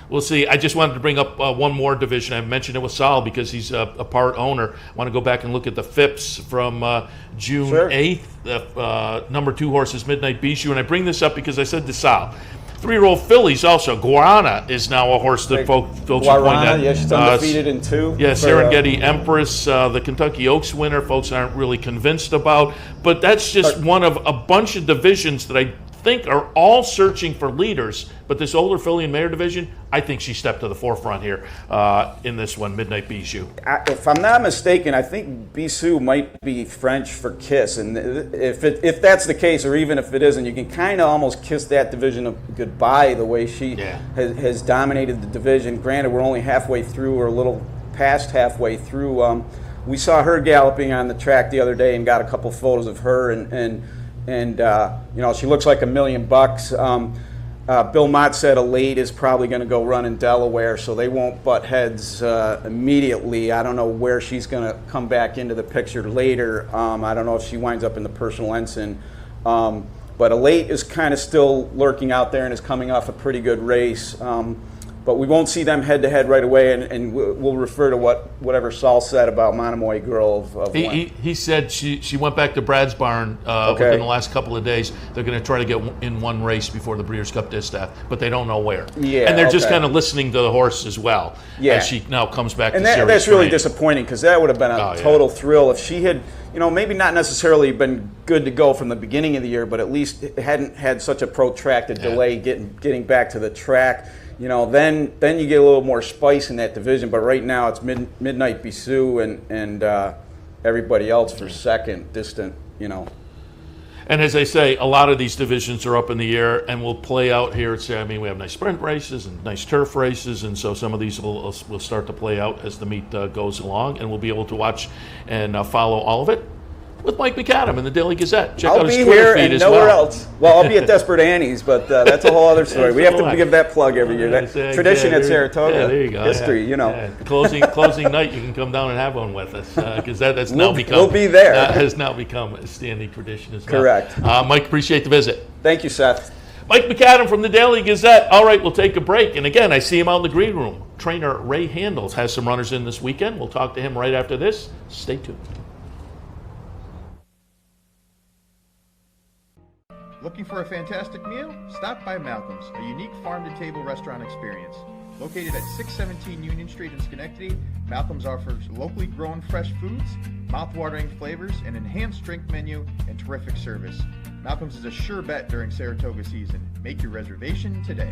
we'll see. I just wanted to bring up one more division. I mentioned it with Sol because he's a part owner. I want to go back and look at the FIPS from June 8th. Number 2 horse is Midnight Bijou. And I bring this up because I said to Sol, 3-year-old fillies also. Guarana is now a horse that folks are pointing at. Yeah, she's undefeated in 2. Yeah, Serengeti Empress, the Kentucky Oaks winner, folks aren't really convinced about. But that's just one of a bunch of divisions that I think are all searching for leaders, but this older filly and mare division, I think she stepped to the forefront here in this one, Midnight Bijou. If I'm not mistaken, I think Bisou might be French for kiss, and if that's the case, or even if it isn't, you can kind of almost kiss that division goodbye the way she has dominated the division. Granted, we're only halfway through, or a little past halfway through. We saw her galloping on the track the other day and got a couple photos of her, and she looks like $1 million. Bill Mott said Elate is probably going to go run in Delaware, so they won't butt heads immediately. I don't know where she's going to come back into the picture later. I don't know if she winds up in the Personal Ensign. But Elate is kind of still lurking out there and is coming off a pretty good race. But we won't see them head-to-head right away, and we'll refer to whatever Sol said about Monomoy Girl. He said she went back to Brad's barn within the last couple of days. They're going to try to get in one race before the Breeders' Cup Distaff, but they don't know where. Yeah, and they're just kind of listening to the horse as well as she now comes back to series. And that's really disappointing, because that would have been a total thrill if she had, maybe not necessarily been good to go from the beginning of the year, but at least it hadn't had such a protracted delay getting back to the track. Then you get a little more spice in that division. But right now it's Midnight Bisou and everybody else for second, distant. And as I say, a lot of these divisions are up in the air and will play out here. We have nice sprint races and nice turf races, and so some of these will start to play out as the meet goes along, and we'll be able to watch and follow all of it with Mike MacAdam in the Daily Gazette. Check out his Twitter feed as well. I'll be here and nowhere else. Well, I'll be at Desperate Annie's, but that's a whole other story. We have to give that plug every year. That tradition at Saratoga. Yeah, there you go. History, Closing night, you can come down and have one with us, because that's now become. We'll be there. That has now become a standing tradition as well. Correct. Mike, appreciate the visit. Thank you, Seth. Mike MacAdam from the Daily Gazette. All right, we'll take a break. And again, I see him out in the green room. Trainer Ray Handal has some runners in this weekend. We'll talk to him right after this. Stay tuned. Looking for a fantastic meal? Stop by Malcolm's, a unique farm-to-table restaurant experience. Located at 617 Union Street in Schenectady, Malcolm's offers locally grown fresh foods, mouth-watering flavors, an enhanced drink menu, and terrific service. Malcolm's is a sure bet during Saratoga season. Make your reservation today.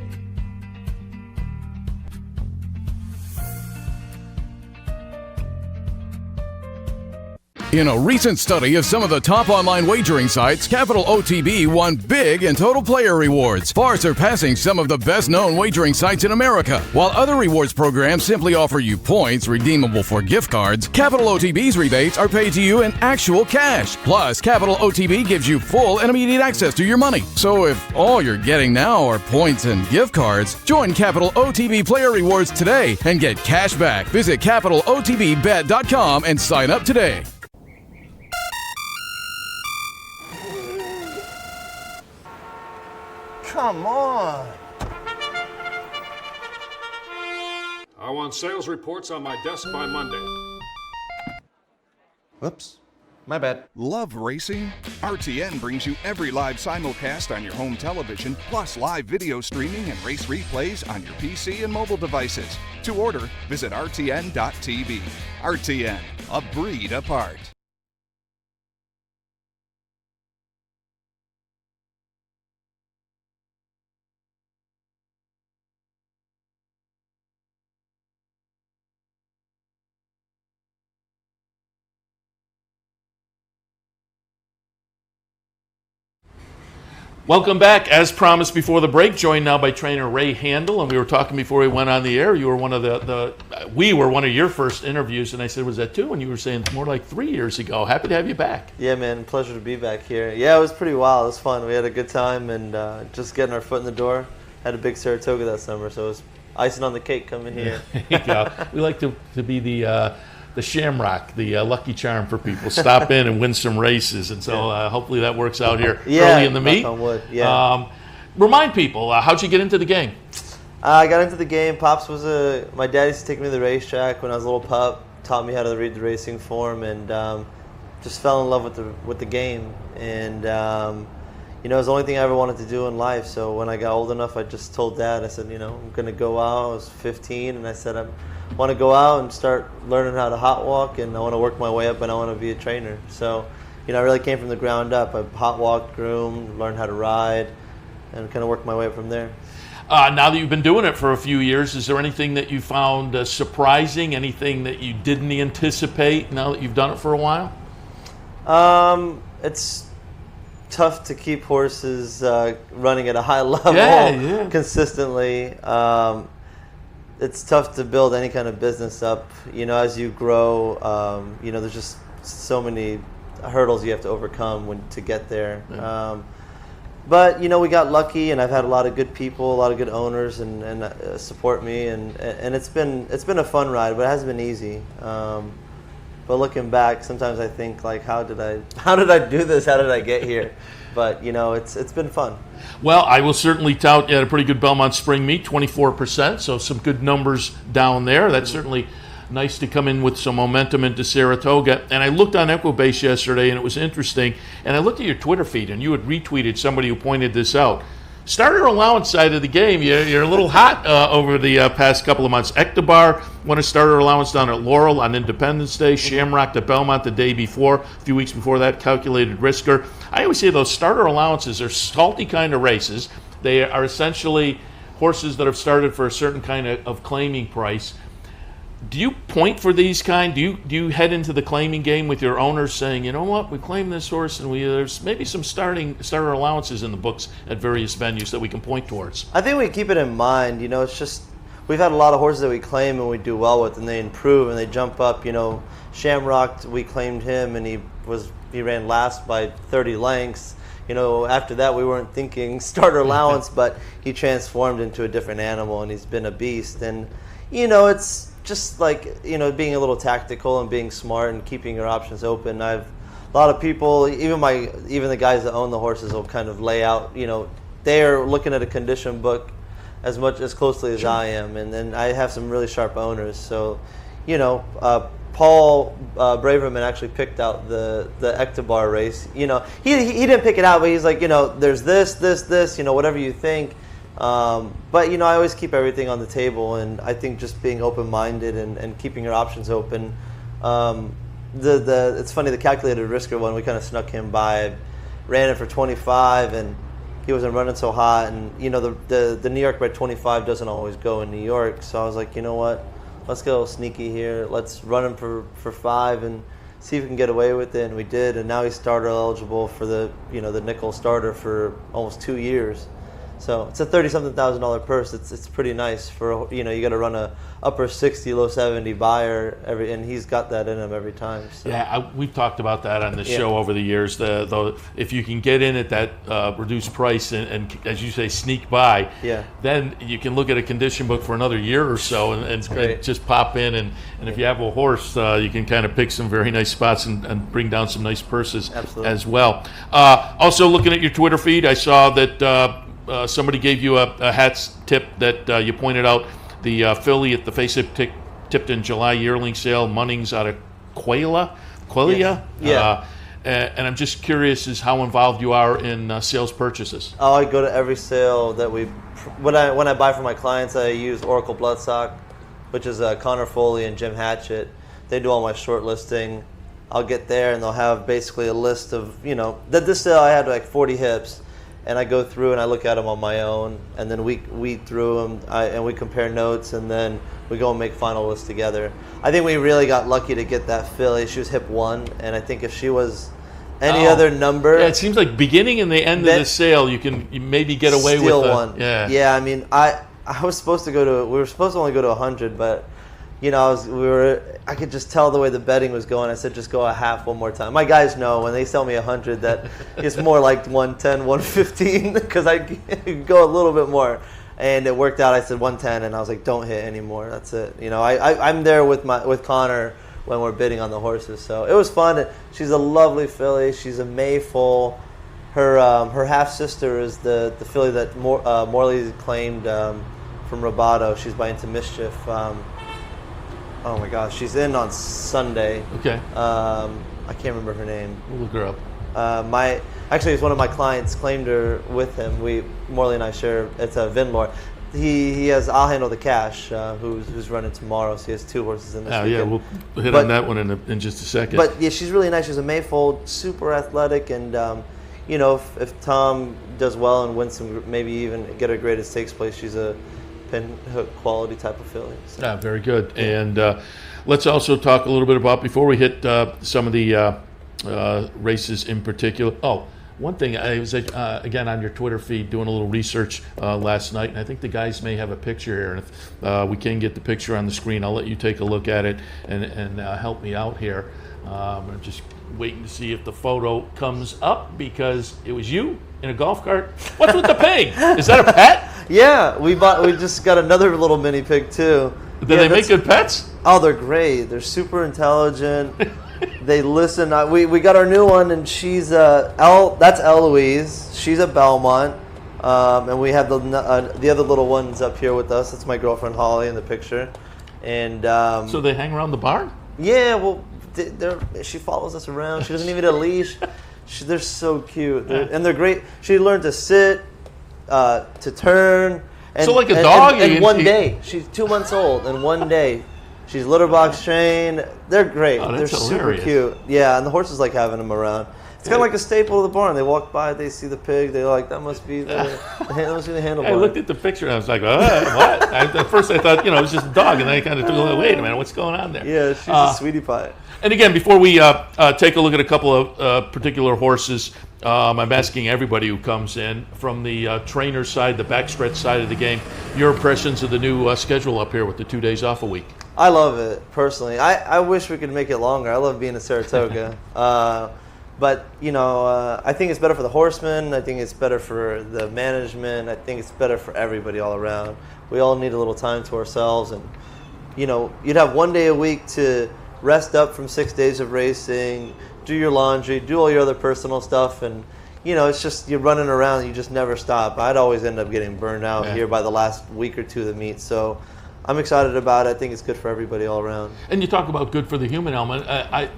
In a recent study of some of the top online wagering sites, Capital OTB won big in total player rewards, far surpassing some of the best-known wagering sites in America. While other rewards programs simply offer you points redeemable for gift cards, Capital OTB's rebates are paid to you in actual cash. Plus, Capital OTB gives you full and immediate access to your money. So if all you're getting now are points and gift cards, join Capital OTB Player Rewards today and get cash back. Visit CapitalOTBBet.com and sign up today. come on. I want sales reports on my desk by Monday. Whoops. My bad. Love racing? RTN brings you every live simulcast on your home television, plus live video streaming and race replays on your PC and mobile devices. To order, visit rtn.tv. RTN, a breed apart. Welcome back. As promised before the break, joined now by trainer Ray Handal, and we were talking before we went on the air. You were one of we were one of your first interviews, and I said, was that 2? And you were saying it's more like 3 years ago. Happy to have you back. Yeah, man, pleasure to be back here. Yeah, it was pretty wild. It was fun. We had a good time, and just getting our foot in the door. Had a big Saratoga that summer, so it was icing on the cake coming here. There you go. We like to be the shamrock, the lucky charm for people. Stop in and win some races, and so hopefully that works out here early in the meet. Knock on wood. Yeah. Remind people, how'd you get into the game? I got into the game. Pops was my dad used to take me to the racetrack when I was a little pup. Taught me how to read the racing form, and just fell in love with the game. And it was the only thing I ever wanted to do in life. So when I got old enough, I just told Dad. I said, I'm going to go out. I was 15, and I said, I want to go out and start learning how to hot walk, and I want to work my way up, and I want to be a trainer. So, I really came from the ground up. I hot walked, groomed, learned how to ride, and kind of worked my way up from there. Now that you've been doing it for a few years, is there anything that you found surprising, anything that you didn't anticipate now that you've done it for a while? It's tough to keep horses running at a high level consistently. It's tough to build any kind of business up. As you grow, there's just so many hurdles you have to overcome to get there. Yeah. But we got lucky, and I've had a lot of good people, a lot of good owners, and support me, and it's been a fun ride, but it hasn't been easy. But looking back, sometimes I think like, how did I do this? How did I get here? But it's been fun. Well, I will certainly tout you had a pretty good Belmont Spring Meet, 24%, so some good numbers down there. That's certainly nice to come in with some momentum into Saratoga. And I looked on Equibase yesterday, and it was interesting. And I looked at your Twitter feed, and you had retweeted somebody who pointed this out. Starter allowance side of the game, you're a little hot over the past couple of months. Ectobar won a starter allowance down at Laurel on Independence Day. Shamrock at Belmont the day before. A few weeks before that, Calculated Risker. I always say those starter allowances are salty kind of races. They are essentially horses that have started for a certain kind of claiming price. Do you point for these kind? Do you head into the claiming game with your owners saying, you know what, we claim this horse, and there's maybe some starter allowances in the books at various venues that we can point towards? I think we keep it in mind. It's just we've had a lot of horses that we claim and we do well with, and they improve and they jump up. Shamrock, we claimed him, and he ran last by 30 lengths. After that, we weren't thinking starter allowance, but he transformed into a different animal, and he's been a beast. And it's just like being a little tactical and being smart and keeping your options open. A lot of people, even the guys that own the horses, will kind of lay out. They're looking at a condition book as closely as I am, and then I have some really sharp owners. So, Paul Braverman actually picked out the Ectobar race. He didn't pick it out, but he's like, there's this, whatever you think. But I always keep everything on the table, and I think just being open-minded and keeping your options open. It's funny, the Calculated Risker one, we kind of snuck him by. I ran it for 25, and he wasn't running so hot, and the New York bred 25 doesn't always go in New York, so I was like, you know what, let's get a little sneaky here. Let's run him for 5 and see if we can get away with it, and we did, and now he's starter eligible for the nickel starter for almost 2 years. So it's a $30-something thousand purse. It's pretty nice for you got to run a upper 60, low 70 buyer and he's got that in him every time. So. Yeah, we've talked about that on the show over the years. If you can get in at that reduced price and as you say, sneak by, then you can look at a condition book for another year or so and just pop in and if you have a horse, you can kind of pick some very nice spots and bring down some nice purses as well. Also, looking at your Twitter feed, I saw that. somebody gave you a hat's tip that you pointed out the filly at the Face-It Tipton July yearling sale, Munnings out of Qualia. Yeah. And I'm just curious as how involved you are in sales purchases. Oh, I go to every sale that when I buy for my clients, I use Oracle Bloodstock, which is Connor Foley and Jim Hatchett. They do all my short listing. I'll get there and they'll have basically a list of, this sale I had like 40 hips, and I go through and I look at them on my own, and then we weed through them and we compare notes, and then we go and make final lists together. I think we really got lucky to get that filly. She was hip 1, and I think if she was any other number, it seems like beginning and the end of the sale, you maybe get away with one. Yeah. I mean, I was supposed to we were supposed to only go to 100, but I could just tell the way the betting was going. I said, just go a half one more time. My guys know when they sell me 100 that it's more like 110, 115 because I go a little bit more. And it worked out. I said 110, and I was like, don't hit anymore. That's it. I'm there with Connor when we're bidding on the horses. So it was fun. She's a lovely filly. She's a May foal. Her half sister is the filly that Morley claimed from Roboto. She's by Into Mischief. Oh my gosh, she's in on Sunday. Okay. I can't remember her name. We'll look her up. Actually, it's one of my clients claimed her with him. Morley and I share. It's a Vinlor. He has I'll Handle the Cash, who's running tomorrow. So he has 2 horses in this weekend. Yeah, we'll hit on that one in just a second. But yeah, she's really nice. She's a Mayfold, super athletic, and if Tom does well and wins some, maybe even get a graded stakes place, she's a pinhook quality type of filly. So. Very good. And let's also talk a little bit about, before we hit some of the races in particular. Oh, one thing, I was again on your Twitter feed doing a little research last night, and I think the guys may have a picture here. And if we can get the picture on the screen, I'll let you take a look at it and help me out here. I'm just waiting to see if the photo comes up because it was you in a golf cart. What's with the pig? Is that a pet? Yeah, we just got another little mini pig too. Do they make good pets? Oh, they're great. They're super intelligent. They listen. We got our new one, and she's that's Eloise. She's a Belmont, and we have the other little ones up here with us. That's my girlfriend Holly in the picture, and so they hang around the barn. Yeah, well, she follows us around. She doesn't even need a leash. They're so cute, and they're great. She learned to sit, to turn. And, so like a dog? In one day. She's 2 months old, and one day. She's litter box trained. They're great. Oh, they're hilarious. Super cute. Yeah, and the horses like having them around. It's kind of like a staple of the barn. They walk by, they see the pig, they're like, that must be the handlebar. I looked at the picture and I was like, what? At first I thought, it was just a dog, and then I kind of took wait a minute, what's going on there? Yeah, she's a sweetie pie. And again, before we take a look at a couple of particular horses, I'm asking everybody who comes in from the trainer side, the backstretch side of the game, your impressions of the new schedule up here with the 2 days off a week. I love it, personally. I wish we could make it longer. I love being in Saratoga. But, I think it's better for the horsemen. I think it's better for the management. I think it's better for everybody all around. We all need a little time to ourselves. And, you'd have 1 day a week to rest up from 6 days of racing, do your laundry, do all your other personal stuff. And, it's just you're running around. You just never stop. I'd always end up getting burned out here by the last week or two of the meet. So I'm excited about it. I think it's good for everybody all around. And you talk about good for the human element.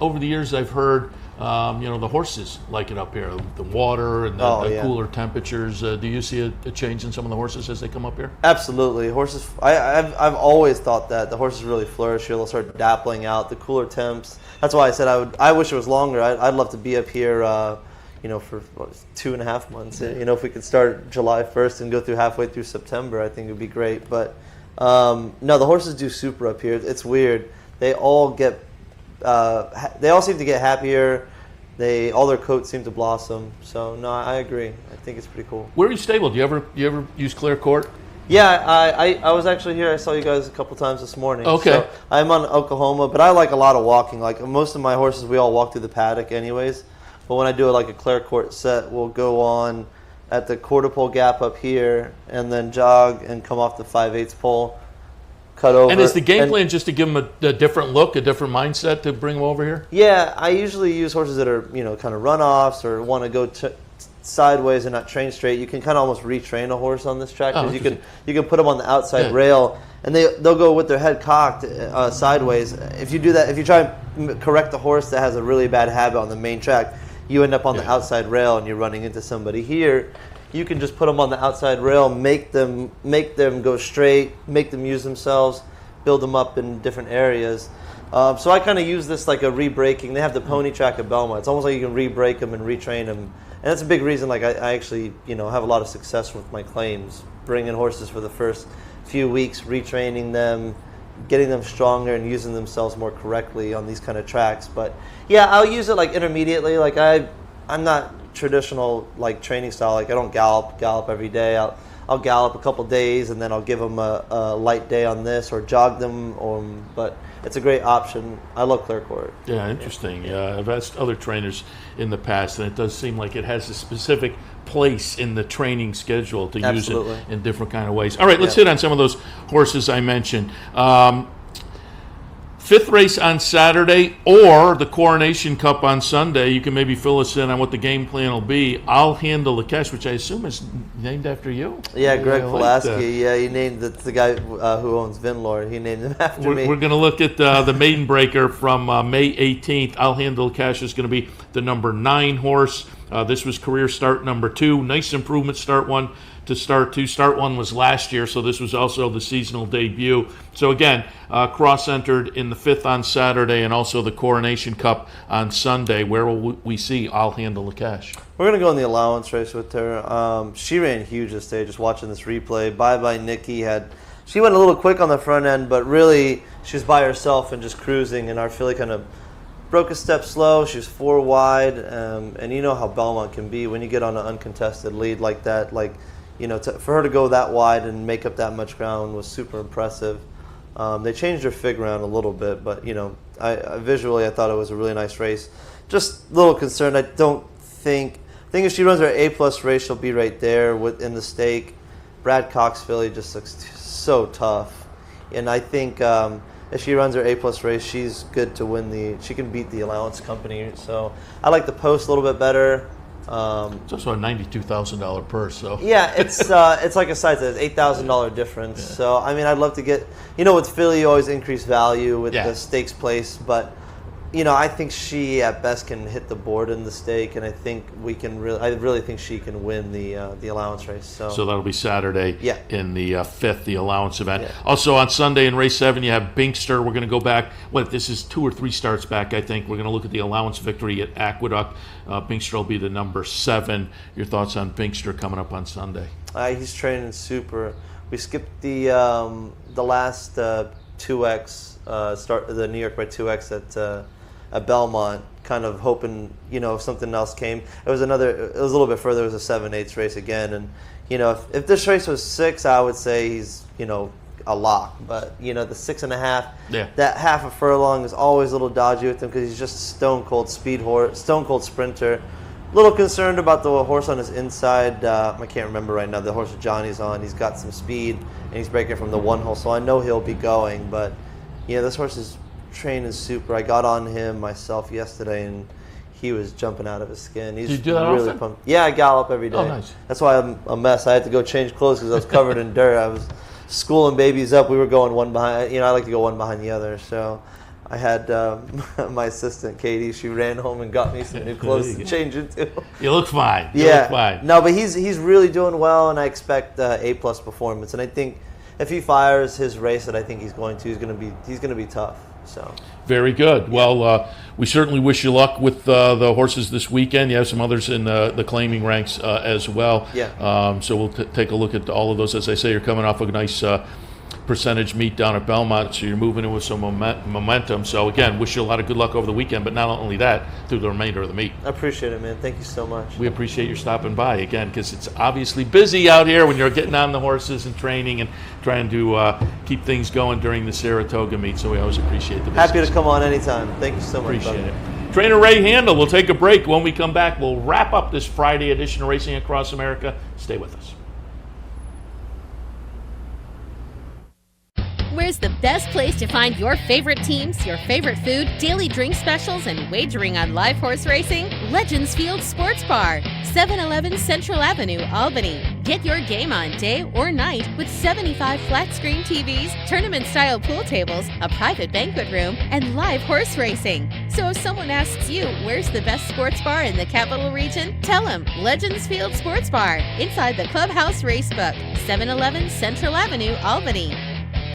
Over the years, I've heard, the horses like it up here, the water and the cooler temperatures. Do you see a change in some of the horses as they come up here? Absolutely. Horses, I've always thought that. The horses really flourish here. They'll start dappling out. The cooler temps. That's why I said I wish it was longer. I'd love to be up here, for 2.5 months. If we could start July 1st and go through halfway through September, I think it would be great. But no, the horses do super up here. It's weird. They all seem to get happier. All their coats seem to blossom. So no, I agree. I think it's pretty cool. Where are you stable? Do you ever use Clare Court? Yeah, I was actually here. I saw you guys a couple times this morning. Okay. So I'm on Oklahoma, but I like a lot of walking. Like most of my horses, we all walk through the paddock anyways. But when I do like a Clare Court set, we'll go on at the quarter pole gap up here and then jog and come off the 5/8 pole, cut over. And is the game plan just to give them a different look, a different mindset to bring them over here? Yeah, I usually use horses that are, kind of runoffs or want to go sideways and not trained straight, you can kind of almost retrain a horse on this track, because you can put them on the outside rail, and they'll go with their head cocked sideways. If you do that, if you try and correct the horse that has a really bad habit on the main track, you end up on the outside rail and you're running into somebody. Here, you can just put them on the outside rail, make them go straight, make them use themselves, build them up in different areas. So I kind of use this like a re-breaking. They have the pony track at Belmont. It's almost like you can re-break them and retrain them. And that's a big reason, like I actually, have a lot of success with my claims, bringing horses for the first few weeks, retraining them, getting them stronger and using themselves more correctly on these kind of tracks. But yeah, I'll use it like intermediately. Like I'm not traditional like training style. Like I don't gallop every day. I'll gallop a couple days and then I'll give them a light day on this or jog them. But it's a great option. I love Clearcourt. Yeah, interesting. Yeah, I've asked other trainers in the past, and it does seem like it has a specific place in the training schedule to use it in different kind of ways. All right, let's hit on some of those horses I mentioned. Fifth race on Saturday or the Coronation Cup on Sunday. You can maybe fill us in on what the game plan will be. I'll Handle the Cash, which I assume is named after you. Yeah, Greg Pulaski. Yeah, he named the guy who owns Vinlord. He named him after me. We're going to look at the Maiden Breaker from May 18th. I'll Handle the Cash is going to be the number 9 horse. This was career start number 2. Nice improvement, start 1 to start 2. Start 1 was last year, so this was also the seasonal debut. So again, cross-entered in the 5th on Saturday and also the Coronation Cup on Sunday. Where will we see I'll Handle the Cash? We're going to go in the allowance race with her. She ran huge this day, just watching this replay. Bye-bye Nikki she went a little quick on the front end, but really she was by herself and just cruising, and our filly kind of broke a step slow. She was 4 wide, and you know how Belmont can be when you get on an uncontested lead like that. For her to go that wide and make up that much ground was super impressive. They changed her fig round a little bit, but visually I thought it was a really nice race. Just a little concerned. I think if she runs her A+ race, she'll be right there in the stake. Brad Cox filly just looks so tough, and I think if she runs her A+ race, she's good to win she can beat the allowance company. So I like the post a little bit better. It's also a $92,000 purse, so yeah, it's like a size $8,000 difference. Yeah. So I mean, I'd love to get with Philly, you always increase value with the stakes place, but I think she at best can hit the board in the stake, and I think I really think she can win the allowance race. So that'll be Saturday in the 5th, the allowance event. Yeah. Also on Sunday in race 7, you have Binkster. We're going to go back. This is 2 or 3 starts back, I think. We're going to look at the allowance victory at Aqueduct. Binkster will be the number 7. Your thoughts on Binkster coming up on Sunday? He's training super. We skipped the last 2X start, the New York by 2X at Belmont, kind of hoping if something else came. It was a little bit further. It was a 7/8 race again, and if this race was 6, I would say he's a lock. But the 6.5, that half a furlong is always a little dodgy with him because he's just a stone cold sprinter. A little concerned about the horse on his inside. I can't remember right now. The horse that Johnny's on, he's got some speed and he's breaking from the 1 hole, so I know he'll be going. But this horse is training super. I got on him myself yesterday and he was jumping out of his skin. He's you do that really often? pumped. Yeah, I gallop every day. Oh, nice. That's why I'm a mess. I had to go change clothes because I was covered in dirt. I was schooling babies up. We were going one behind. I like to go one behind the other. So I had my assistant Katie. She ran home and got me some new clothes to change into. You look fine. You look fine. No, but he's really doing well, and I expect A+ performance. And I think if he fires his race that I think he's going to, he's going to be tough. So very good. Well, we certainly wish you luck with the horses this weekend. You have some others in the claiming ranks as well. Yeah. So we'll take a look at all of those. As I say, you're coming off a nice percentage meet down at Belmont, so you're moving in with some momentum. So again, wish you a lot of good luck over the weekend, but not only that, through the remainder of the meet. I appreciate it, man. Thank you so much. We appreciate your stopping by again, because it's obviously busy out here when you're getting on the horses and training and trying to keep things going during the Saratoga Meet. So we always appreciate the business. Happy to come on anytime. Thank you so much. Appreciate it. Trainer Ray Handal. We'll take a break. When we come back, we'll wrap up this Friday edition of Racing Across America. Stay with us. Where's the best place to find your favorite teams, your favorite food, daily drink specials, and wagering on live horse racing? Legends Field Sports Bar, 711 Central Avenue, Albany. Get your game on day or night with 75 flat-screen TVs, tournament-style pool tables, a private banquet room, and live horse racing. So if someone asks you, where's the best sports bar in the Capital Region? Tell them Legends Field Sports Bar, inside the Clubhouse Racebook, 711 Central Avenue, Albany.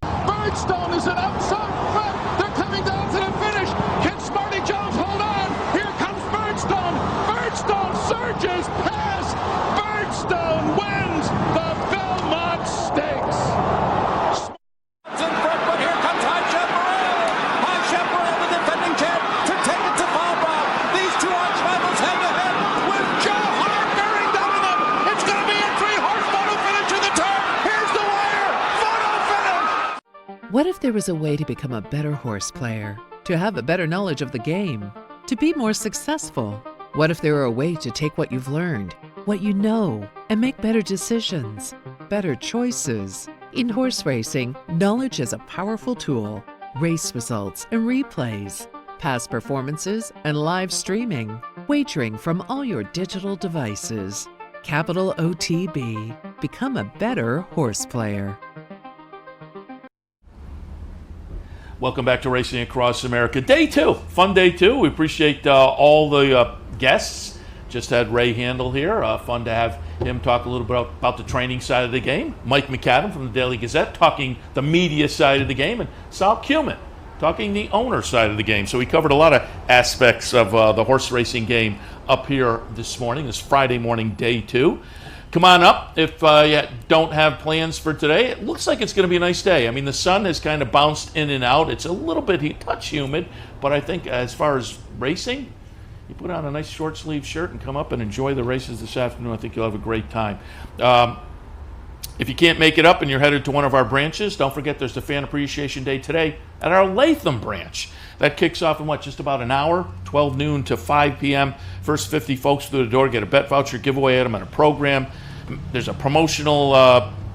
Birdstone is an outside front. They're coming down to the finish. Can Smarty Jones hold on? Here comes Birdstone. Birdstone surges past. Birdstone wins the Belmont Stakes. In front, but here comes High Chaparral. High Chaparral, the defending champ, to take it to Falbrough. These two arch rivals head to head with Joe Hart bearing down on them. It's going to be a 3-horse photo finish to the turn. Here's the wire. Photo finish. What if there was a way to become a better horse player, to have a better knowledge of the game, to be more successful? What if there were a way to take what you've learned, what you know, and make better decisions, better choices? In horse racing, knowledge is a powerful tool. Race results and replays, past performances and live streaming, wagering from all your digital devices. Capital OTB. Become a better horse player. Welcome back to Racing Across America. Day 2, fun day 2. We appreciate all the guests. Just had Ray Handal here. Fun to have him talk a little bit about the training side of the game. Mike MacAdam from the Daily Gazette talking the media side of the game. And Sol Kumin talking the owner side of the game. So we covered a lot of aspects of the horse racing game up here this morning, this Friday morning, day 2. Come on up if you don't have plans for today. It looks like it's going to be a nice day. I mean, the sun has kind of bounced in and out. It's a little bit touch humid, but I think as far as racing, you put on a nice short sleeve shirt and come up and enjoy the races this afternoon. I think you'll have a great time. If you can't make it up and you're headed to one of our branches, don't forget there's the Fan Appreciation Day today at our Latham branch. That kicks off in just about an hour, 12 noon to 5 p.m. First 50 folks through the door get a bet voucher giveaway at them at a program. There's a promotional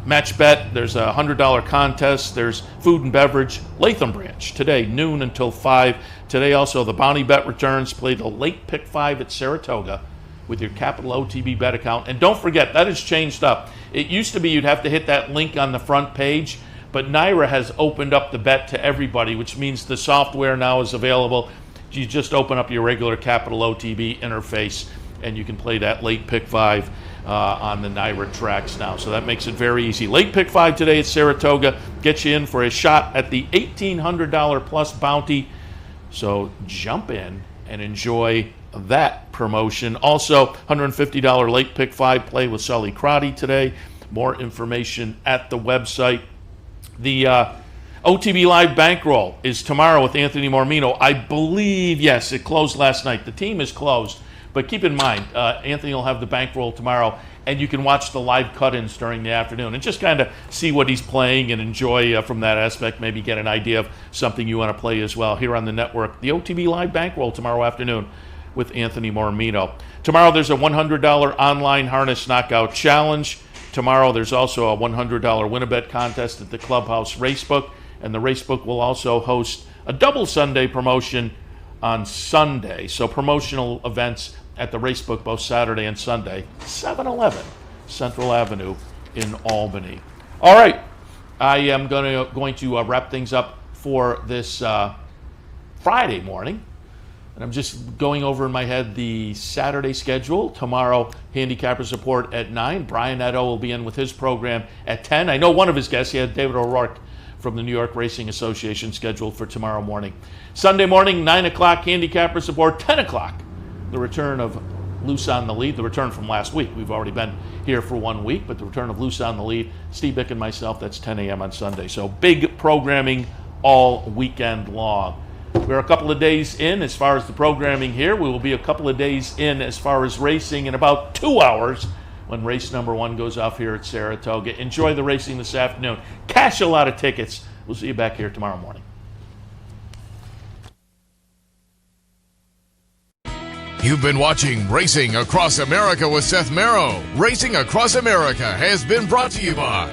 match bet. There's a $100 contest. There's food and beverage. Latham branch today, noon until 5. Today also the bounty bet returns. Play the late pick 5 at Saratoga with your Capital OTB bet account. And don't forget, that has changed up. It used to be you'd have to hit that link on the front page, but NYRA has opened up the bet to everybody, which means the software now is available. You just open up your regular Capital OTB interface, and you can play that late pick 5 on the NYRA tracks now. So that makes it very easy. Late pick 5 today at Saratoga gets you in for a shot at the $1,800 plus bounty. So jump in and enjoy that promotion. Also, $150 late pick 5 play with Sully Crotty today. More information at the website. The OTB Live Bankroll is tomorrow with Anthony Mormino. I believe, yes, it closed last night. The team is closed. But keep in mind, Anthony will have the bankroll tomorrow, and you can watch the live cut-ins during the afternoon and just kind of see what he's playing and enjoy from that aspect, maybe get an idea of something you want to play as well here on the network. The OTB Live Bankroll tomorrow afternoon with Anthony Mormino. Tomorrow there's a $100 online harness knockout challenge. Tomorrow there's also a $100 win-a-bet contest at the Clubhouse Racebook, and the Racebook will also host a double Sunday promotion on Sunday. So promotional events at the Racebook both Saturday and Sunday, 711 Central Avenue in Albany. All right, I am going to wrap things up for this Friday morning. And I'm just going over in my head the Saturday schedule. Tomorrow, Handicappers Report at 9. Brian Edo will be in with his program at 10. I know one of his guests, he had David O'Rourke from the New York Racing Association scheduled for tomorrow morning. Sunday morning, 9 o'clock, Handicappers Report, 10 o'clock. The return of Loose on the Lead, the return from last week. We've already been here for 1 week, but the return of Loose on the Lead, Steve Bick and myself, that's 10 a.m. on Sunday. So big programming all weekend long. We're a couple of days in as far as the programming here. We will be a couple of days in as far as racing in about 2 hours when race number 1 goes off here at Saratoga. Enjoy the racing this afternoon. Cash a lot of tickets. We'll see you back here tomorrow morning. You've been watching Racing Across America with Seth Merrow. Racing Across America has been brought to you by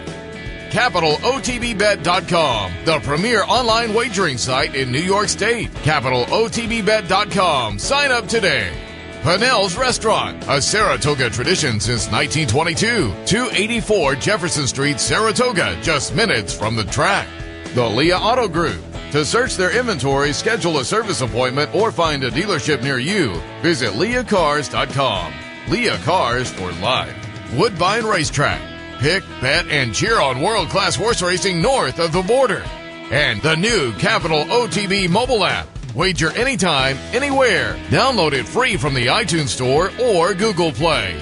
CapitalOTBBet.com, the premier online wagering site in New York State. CapitalOTBBet.com. Sign up today. Pannell's Restaurant, a Saratoga tradition since 1922. 284 Jefferson Street, Saratoga, just minutes from the track. The Leah Auto Group. To search their inventory, schedule a service appointment, or find a dealership near you, visit leahcars.com. Leah Cars for life. Woodbine Racetrack. Pick, bet, and cheer on world-class horse racing north of the border. And the new Capital OTB mobile app. Wager anytime, anywhere. Download it free from the iTunes Store or Google Play.